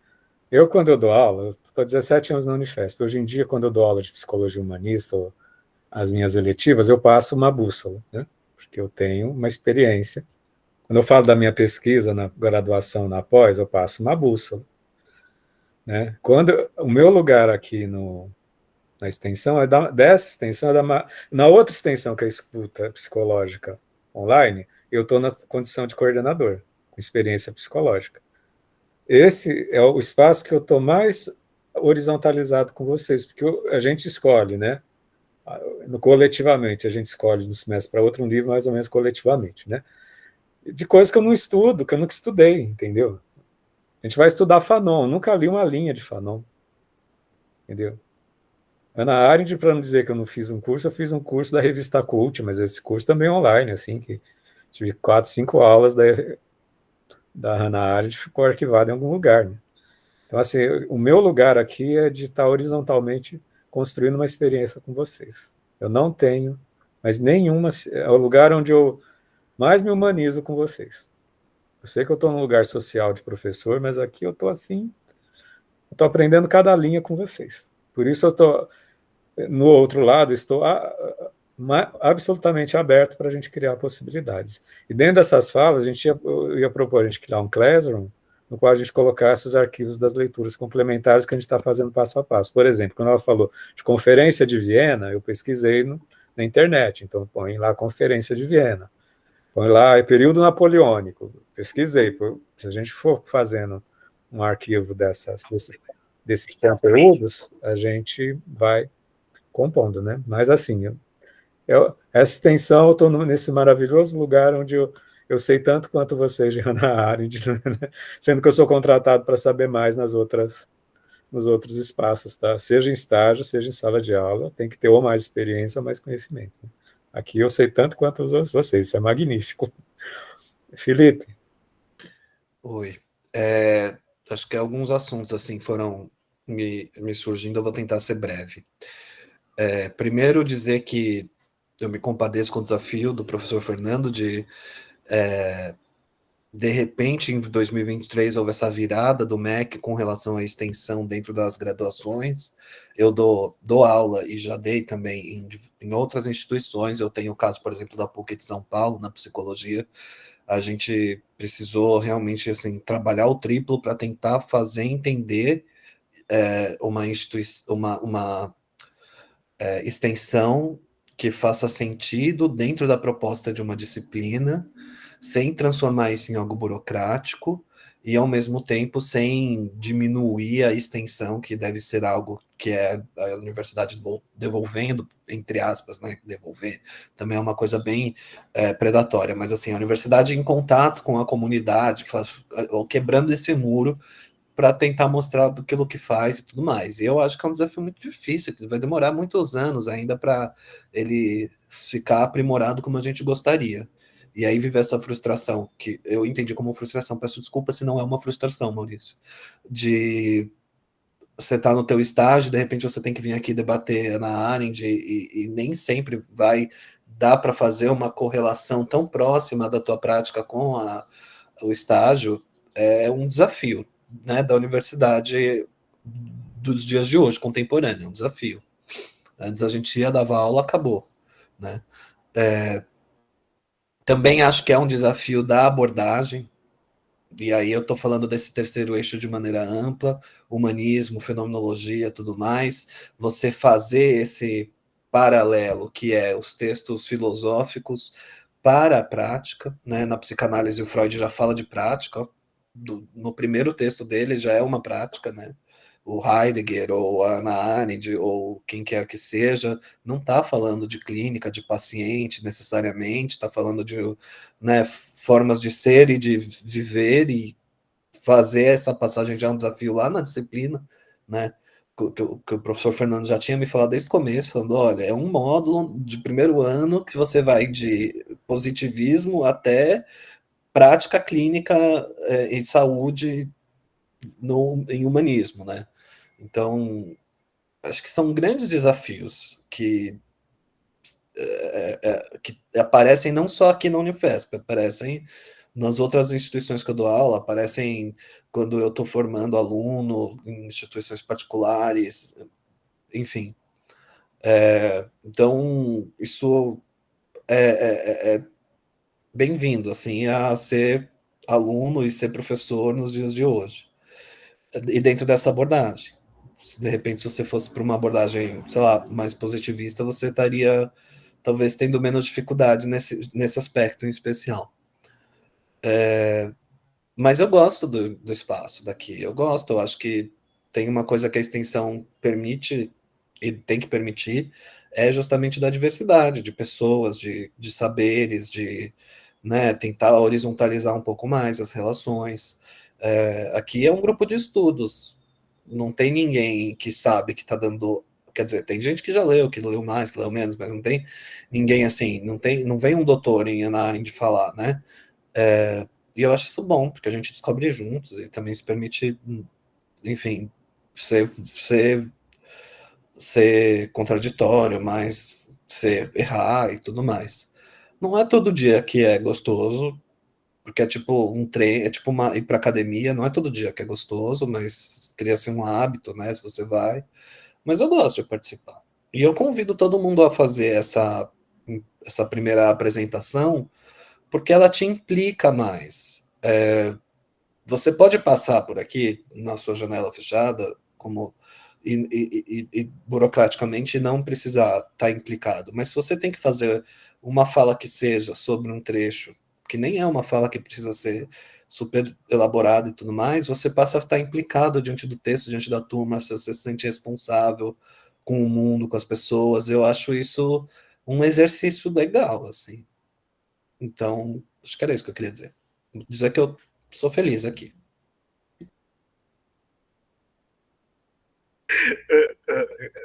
Eu, quando eu dou aula, eu estou há 17 anos na Unifesp. Hoje em dia, quando eu dou aula de psicologia humanista, ou as minhas eletivas, eu passo uma bússola, né? Porque eu tenho uma experiência. Quando eu falo da minha pesquisa na graduação, na pós, eu passo uma bússola, né? O meu lugar aqui na extensão dessa extensão, na outra extensão, que é a escuta psicológica online, eu estou na condição de coordenador, com experiência psicológica. Esse é o espaço que eu estou mais horizontalizado com vocês, porque a gente escolhe, né? Coletivamente, a gente escolhe de um semestre para outro um livro mais ou menos coletivamente, né? De coisas que eu não estudo, que eu nunca estudei, entendeu? A gente vai estudar Fanon, eu nunca li uma linha de Fanon, entendeu? Hannah Arendt, para não dizer que eu não fiz um curso, eu fiz um curso da revista Cult, mas esse curso também é online, assim, que tive 4, 5 aulas da Hannah Arendt, ficou arquivado em algum lugar, né? Então, assim, o meu lugar aqui é de estar horizontalmente construindo uma experiência com vocês. Eu não tenho, mas nenhuma, é o lugar onde eu mais me humanizo com vocês. Eu sei que eu estou num lugar social de professor, mas aqui eu estou assim, eu estou aprendendo cada linha com vocês. Por isso eu estou, no outro lado, estou absolutamente aberto para a gente criar possibilidades. E dentro dessas falas, eu ia propor a gente criar um classroom, no qual a gente colocasse os arquivos das leituras complementares que a gente está fazendo passo a passo. Por exemplo, quando ela falou de Conferência de Viena, eu pesquisei na internet, então põe lá Conferência de Viena. Põe lá, período napoleônico, pesquisei. Se a gente for fazendo um arquivo desses conteúdos, a gente vai compondo, né? Mas assim, essa extensão, eu estou nesse maravilhoso lugar onde eu sei tanto quanto vocês de Hannah Arendt, né? Sendo que eu sou contratado para saber mais nos outros espaços, tá? Seja em estágio, seja em sala de aula, tem que ter ou mais experiência ou mais conhecimento, né? Aqui eu sei tanto quanto vocês, isso é magnífico. Felipe. Oi. Acho que alguns assuntos assim foram me surgindo, eu vou tentar ser breve. Primeiro, dizer que eu me compadeço com o desafio do professor Fernando de repente, em 2023, houve essa virada do MEC com relação à extensão dentro das graduações. Eu dou aula e já dei também em outras instituições. Eu tenho o caso, por exemplo, da PUC de São Paulo, na psicologia. A gente precisou realmente assim, trabalhar o triplo para tentar fazer entender uma extensão que faça sentido dentro da proposta de uma disciplina, sem transformar isso em algo burocrático e, ao mesmo tempo, sem diminuir a extensão, que deve ser algo que é a universidade devolvendo, entre aspas, né, devolver, também é uma coisa bem predatória, mas assim, a universidade em contato com a comunidade, quebrando esse muro, para tentar mostrar aquilo que faz e tudo mais. E eu acho que é um desafio muito difícil, que vai demorar muitos anos ainda para ele ficar aprimorado como a gente gostaria. E aí viver essa frustração, que eu entendi como frustração, peço desculpa se não é uma frustração, Maurício, de você estar no teu estágio, de repente você tem que vir aqui debater na Arendt e nem sempre vai dar para fazer uma correlação tão próxima da tua prática com o estágio, é um desafio, né, da universidade dos dias de hoje, contemporâneo, é um desafio. Antes a gente ia, dava aula, acabou, né? Também acho que é um desafio da abordagem, e aí eu estou falando desse terceiro eixo de maneira ampla, humanismo, fenomenologia, tudo mais, você fazer esse paralelo, que é os textos filosóficos para a prática, né? Na psicanálise o Freud já fala de prática, no primeiro texto dele já é uma prática, né? O Heidegger, ou a Hannah Arendt, ou quem quer que seja, não está falando de clínica, de paciente necessariamente, está falando de, né, formas de ser e de viver, e fazer essa passagem já é um desafio lá na disciplina, né? Que o professor Fernando já tinha me falado desde o começo, falando, olha, é um módulo de primeiro ano que você vai de positivismo até prática clínica em saúde em humanismo, né? Então, acho que são grandes desafios que aparecem não só aqui na Unifesp, aparecem nas outras instituições que eu dou aula, aparecem quando eu estou formando aluno em instituições particulares, enfim. Então, isso é bem-vindo, assim, a ser aluno e ser professor nos dias de hoje. E dentro dessa abordagem. De repente, se você fosse para uma abordagem, sei lá, mais positivista, você estaria talvez tendo menos dificuldade nesse aspecto em especial. Mas eu gosto do espaço daqui, eu acho que tem uma coisa que a extensão permite e tem que permitir, é justamente da diversidade de pessoas, de saberes, de, né, tentar horizontalizar um pouco mais as relações. Aqui é um grupo de estudos, não tem ninguém que sabe que está dando. Quer dizer, tem gente que já leu, que leu mais, que leu menos, mas não tem ninguém assim, não vem um doutor em Ana de falar, né? E eu acho isso bom, porque a gente descobre juntos e também se permite, enfim, ser contraditório, mas errar e tudo mais. Não é todo dia que é gostoso, porque é tipo um treino, é tipo ir para academia, não é todo dia que é gostoso, mas cria-se um hábito, né, se você vai. Mas eu gosto de participar. E eu convido todo mundo a fazer essa primeira apresentação, porque ela te implica mais. Você pode passar por aqui, na sua janela fechada, e burocraticamente não precisar estar implicado. Mas se você tem que fazer uma fala que seja sobre um trecho, que nem é uma fala que precisa ser super elaborada e tudo mais, você passa a estar implicado diante do texto, diante da turma, você se sente responsável com o mundo, com as pessoas. Eu acho isso um exercício legal, assim. Então, acho que era isso que eu queria dizer. Dizer que eu sou feliz aqui.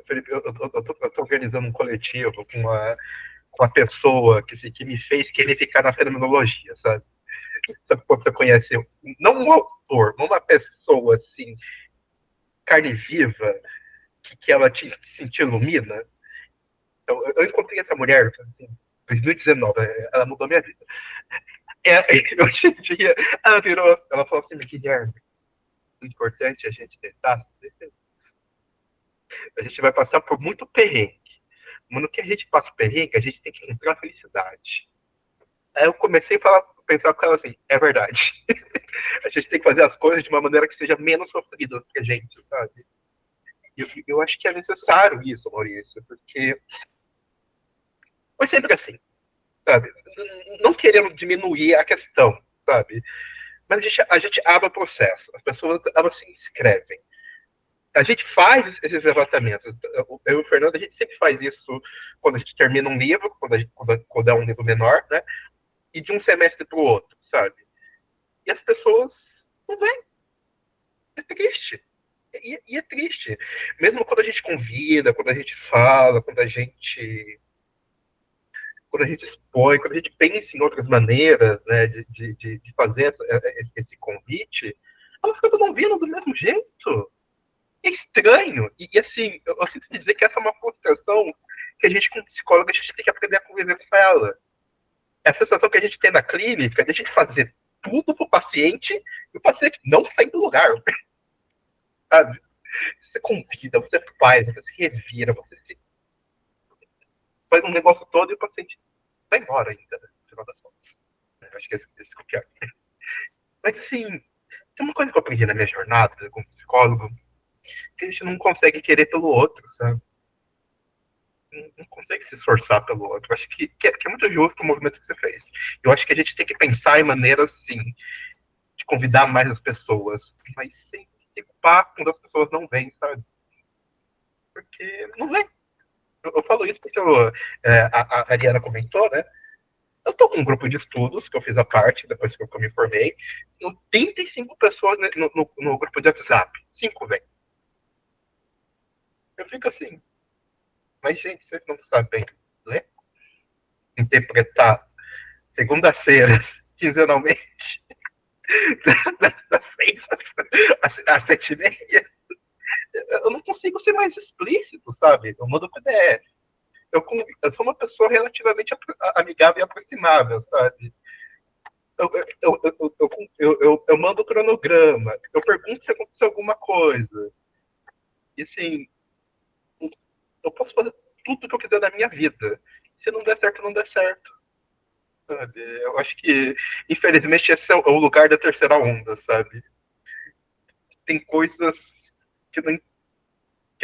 Felipe, eu tô organizando um coletivo com a pessoa que me fez querer ficar na fenomenologia, sabe? Sabe quando você conhece, não um autor, uma pessoa assim, carne viva, que ela te ilumina? Eu encontrei essa mulher, assim, em 2019, ela mudou minha vida. Hoje em dia, ela falou assim, Guilherme, o importante é a gente tentar ser feliz. A gente vai passar por muito perrengue. Mas no que a gente passa perrengue, a gente tem que encontrar felicidade. Aí eu comecei a pensar com ela assim, é verdade. A gente tem que fazer as coisas de uma maneira que seja menos sofrida pra gente, sabe? Eu acho que é necessário isso, Maurício, porque foi sempre assim, sabe? Não querendo diminuir a questão, sabe? Mas a gente abre o processo, as pessoas elas se inscrevem. A gente faz esses levantamentos. Eu e o Fernando, a gente sempre faz isso quando a gente termina um livro, quando é um livro menor, né? E de um semestre para o outro, sabe? E as pessoas não vêm. É triste. E é triste. Mesmo quando a gente convida, quando a gente fala, quando a gente expõe, quando a gente pensa em outras maneiras, né, de fazer esse convite, elas ficam vindo do mesmo jeito. É estranho. E assim, eu sinto dizer que essa é uma frustração que a gente, como psicólogo, a gente tem que aprender a conviver com ela. É a sensação que a gente tem na clínica de a gente fazer tudo pro paciente e o paciente não sair do lugar. Sabe? Você convida, você faz, você se revira, você se faz um negócio todo e o paciente vai embora ainda, né, no final das contas. Eu acho que esse é o pior. Mas assim, tem uma coisa que eu aprendi na minha jornada como psicólogo, que a gente não consegue querer pelo outro, sabe? Não consegue se esforçar pelo outro. Eu acho que é muito justo o movimento que você fez. Eu acho que a gente tem que pensar em maneiras, sim, de convidar mais as pessoas, mas sem se culpar quando as pessoas não vêm, sabe? Porque não vem. Eu falo isso porque a Ariana comentou, né? Eu tô com um grupo de estudos que eu fiz a parte, depois que eu me formei. Tem 85 pessoas no grupo de WhatsApp. 5 vêm. Eu fico assim, mas gente, vocês não sabem ler? Interpretar segundas-feiras, quinzenalmente, das 6 às 7h30. Eu não consigo ser mais explícito, sabe? Eu mando PDF. Eu sou uma pessoa relativamente amigável e aproximável, sabe? Eu mando cronograma, eu pergunto se aconteceu alguma coisa. E assim, eu posso fazer tudo que eu quiser na minha vida. Se não der certo, não der certo. Sabe? Eu acho que, infelizmente, esse é o lugar da terceira onda, sabe? Tem coisas que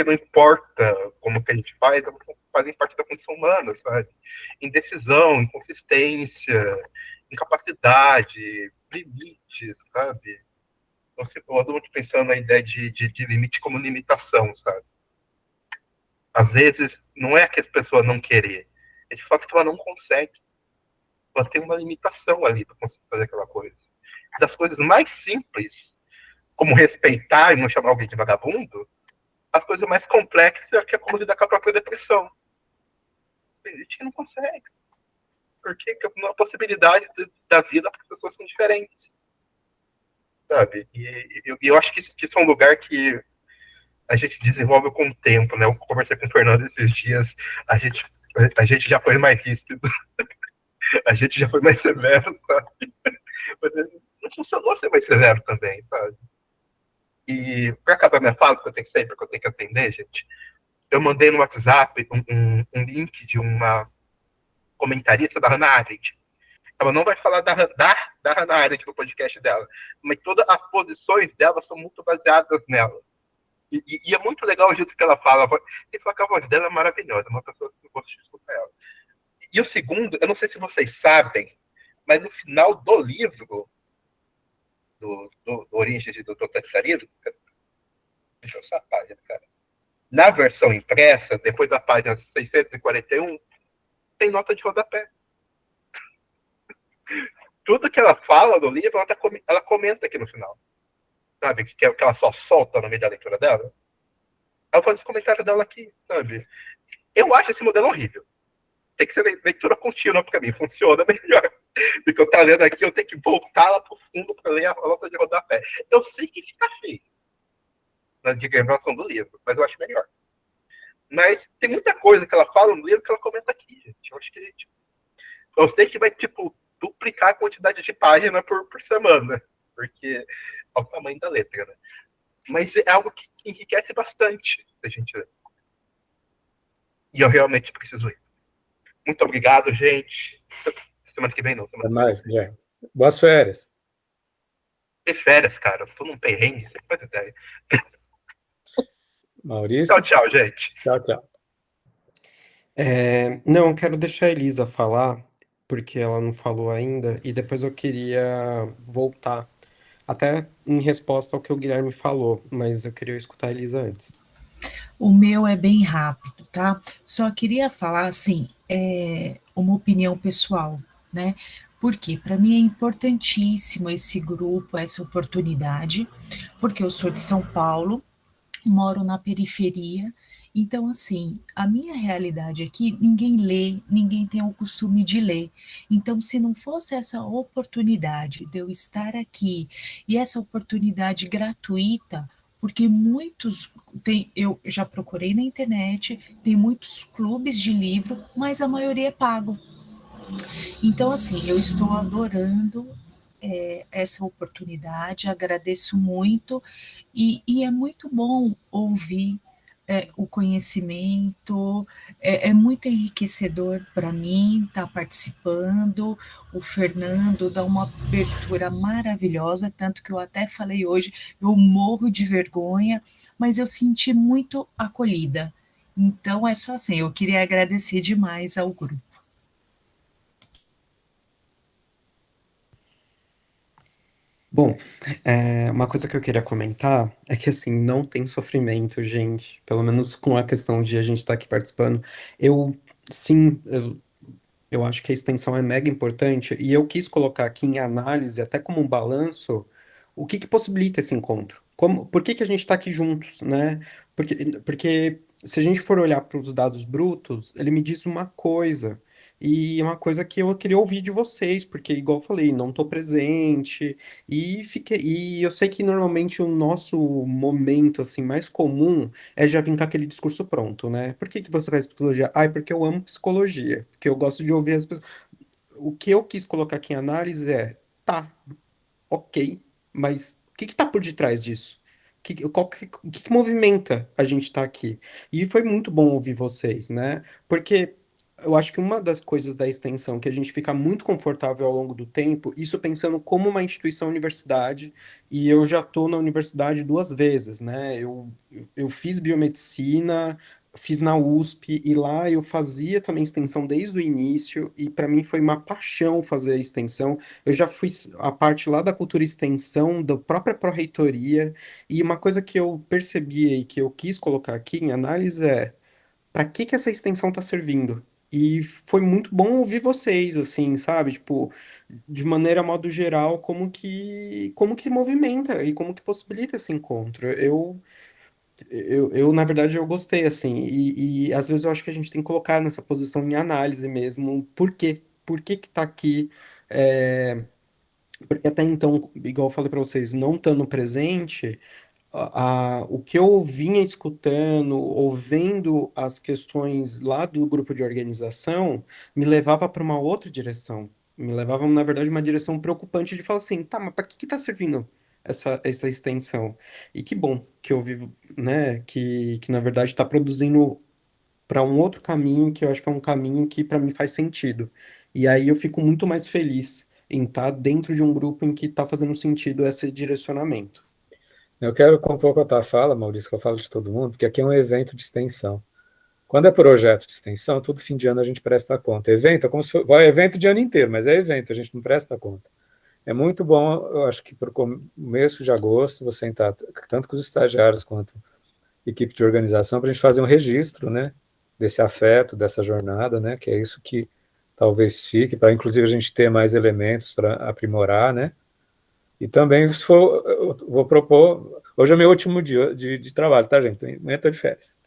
não importa como que a gente faz, elas fazem parte da condição humana, sabe? Indecisão, inconsistência, incapacidade, limites, sabe? Então, eu ando muito pensando na ideia de limite como limitação, sabe? Às vezes, não é que as pessoas não querer, é de fato que ela não consegue. Ela tem uma limitação ali para conseguir fazer aquela coisa. Das coisas mais simples, como respeitar e não chamar alguém de vagabundo, as coisas mais complexas é que é como lidar com a própria depressão. Tem gente que não consegue. Porque a possibilidade da vida para as pessoas são diferentes. Sabe? E eu acho que isso é um lugar que a gente desenvolve com o tempo, né? Eu conversei com o Fernando esses dias, a gente já foi mais ríspido, a gente já foi mais severo, sabe? Mas não funcionou ser mais severo também, sabe? E para acabar minha fala, que eu tenho que sair, porque eu tenho que atender, gente, eu mandei no WhatsApp um link de uma comentarista da Hannah Arendt. Ela não vai falar da Hannah Arendt no podcast dela, mas todas as posições dela são muito baseadas nela. E é muito legal o jeito que ela fala. Tem que falar que a voz dela é maravilhosa, uma pessoa que eu gosto de escutar ela. E o segundo, eu não sei se vocês sabem, mas no final do livro, do Origem do Totalitarismo, deixa eu só a página, cara. Na versão impressa, depois da página 641, tem nota de rodapé. Tudo que ela fala no livro, ela comenta aqui no final. Sabe? Que ela só solta no meio da leitura dela. Ela faz os comentários dela aqui, sabe? Eu acho esse modelo horrível. Tem que ser leitura contínua para mim, funciona melhor. Porque eu tá lendo aqui, eu tenho que voltar lá pro fundo para ler a nota de rodapé. Eu sei que fica feio na diagramação do livro, mas eu acho melhor. Mas tem muita coisa que ela fala no livro que ela comenta aqui, gente. Eu acho que eu sei que vai, tipo, duplicar a quantidade de página por semana, porque é o tamanho da letra, né? Mas é algo que enriquece bastante a gente ler. E eu realmente preciso ir. Muito obrigado, gente. Semana que vem não. Até mais, Guilherme. Boas férias. Ter férias, cara. Eu tô num perrengue, você faz ideia. Maurício. Tchau, gente. Tchau. Não, eu quero deixar a Elisa falar, porque ela não falou ainda, e depois eu queria voltar, até em resposta ao que o Guilherme falou, mas eu queria escutar a Elisa antes. O meu é bem rápido, tá? Só queria falar assim, uma opinião pessoal, né? Porque para mim é importantíssimo esse grupo, essa oportunidade, porque eu sou de São Paulo, moro na periferia, então assim, a minha realidade aqui, ninguém lê, ninguém tem o costume de ler. Então, se não fosse essa oportunidade de eu estar aqui e essa oportunidade gratuita, porque muitos tem, eu já procurei na internet, tem muitos clubes de livro, mas a maioria é pago. Então, assim, eu estou adorando essa oportunidade, agradeço muito, e é muito bom ouvir o conhecimento, é muito enriquecedor para mim estar participando. O Fernando dá uma abertura maravilhosa, tanto que eu até falei hoje, eu morro de vergonha, mas eu senti muito acolhida. Então é só assim, eu queria agradecer demais ao grupo. Bom, uma coisa que eu queria comentar é que, assim, não tem sofrimento, gente, pelo menos com a questão de a gente estar aqui participando. Eu, sim, eu acho que a extensão é mega importante e eu quis colocar aqui em análise, até como um balanço, o que que possibilita esse encontro? Por que que a gente está aqui juntos, né? Porque se a gente for olhar para os dados brutos, ele me diz uma coisa, e é uma coisa que eu queria ouvir de vocês, porque, igual eu falei, não estou presente, e eu sei que normalmente o nosso momento assim mais comum é já vir com aquele discurso pronto, né? Por que que você faz psicologia? Ai, porque eu amo psicologia, porque eu gosto de ouvir as pessoas. O que eu quis colocar aqui em análise é, tá, ok, mas o que que tá por detrás disso? O que que movimenta a gente estar aqui? E foi muito bom ouvir vocês, né? Porque eu acho que uma das coisas da extensão que a gente fica muito confortável ao longo do tempo, isso pensando como uma instituição universidade, e eu já estou na universidade duas vezes, né? Eu fiz biomedicina, fiz na USP, e lá eu fazia também extensão desde o início, e para mim foi uma paixão fazer a extensão. Eu já fui a parte lá da cultura e extensão, da própria pró-reitoria, e uma coisa que eu percebi e que eu quis colocar aqui em análise é para que que essa extensão está servindo? E foi muito bom ouvir vocês, assim, sabe? Tipo, de maneira modo geral, como que movimenta e como que possibilita esse encontro. Na verdade, eu gostei, assim, e às vezes eu acho que a gente tem que colocar nessa posição em análise mesmo, por quê? Por que que tá aqui? É, porque até então, igual eu falei para vocês, não estando presente, o que eu vinha escutando, ouvindo as questões lá do grupo de organização, me levava para uma outra direção. Me levava, na verdade, uma direção preocupante de falar assim, tá, mas para que que tá servindo essa extensão? E que bom que eu vivo, né, que na verdade está produzindo para um outro caminho que eu acho que é um caminho que para mim faz sentido. E aí eu fico muito mais feliz em estar dentro de um grupo em que está fazendo sentido esse direcionamento. Eu quero compor com a tua fala, Maurício, que eu falo de todo mundo, porque aqui é um evento de extensão. Quando é projeto de extensão, todo fim de ano a gente presta conta. Evento é como se fosse, é evento de ano inteiro, mas é evento, a gente não presta conta. É muito bom, eu acho que para o começo de agosto, você entrar tanto com os estagiários quanto equipe de organização, para a gente fazer um registro, né, desse afeto, dessa jornada, né, que é isso que talvez fique, para inclusive a gente ter mais elementos para aprimorar, né, e também, se for, eu vou propor, hoje é meu último dia de trabalho, tá, gente? Amanhã estou de férias.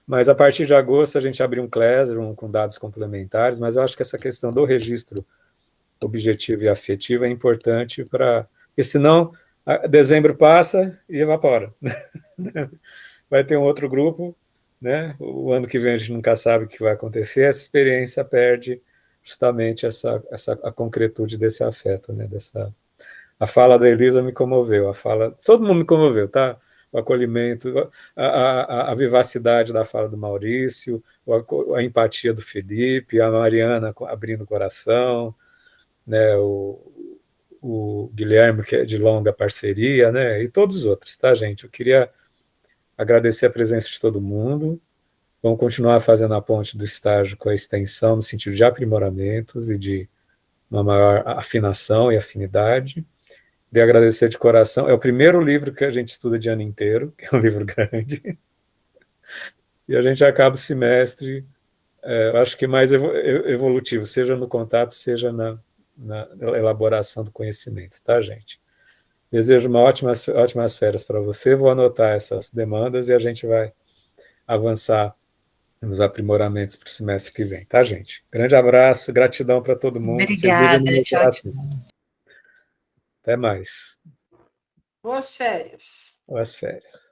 Mas a partir de agosto a gente abre um Classroom com dados complementares, mas eu acho que essa questão do registro objetivo e afetivo é importante para... Porque senão, dezembro passa e evapora. Vai ter um outro grupo né? O ano que vem a gente nunca sabe o que vai acontecer, essa experiência perde justamente a concretude desse afeto, né? A fala da Elisa me comoveu, todo mundo me comoveu, tá? O acolhimento, a vivacidade da fala do Maurício, a empatia do Felipe, a Mariana abrindo o coração, né? O Guilherme, que é de longa parceria, né? E todos os outros, tá, gente? Eu queria agradecer a presença de todo mundo. Vamos continuar fazendo a ponte do estágio com a extensão, no sentido de aprimoramentos e de uma maior afinação e afinidade. Queria agradecer de coração. É o primeiro livro que a gente estuda de ano inteiro, que é um livro grande. E a gente acaba o semestre, eu acho que mais evolutivo, seja no contato, seja na elaboração do conhecimento, tá, gente? Desejo ótimas férias para você. Vou anotar essas demandas e a gente vai avançar nos aprimoramentos para o semestre que vem, tá, gente? Grande abraço, gratidão para todo mundo. Obrigada, tchau, tchau. Até mais. Boas férias. Boas férias.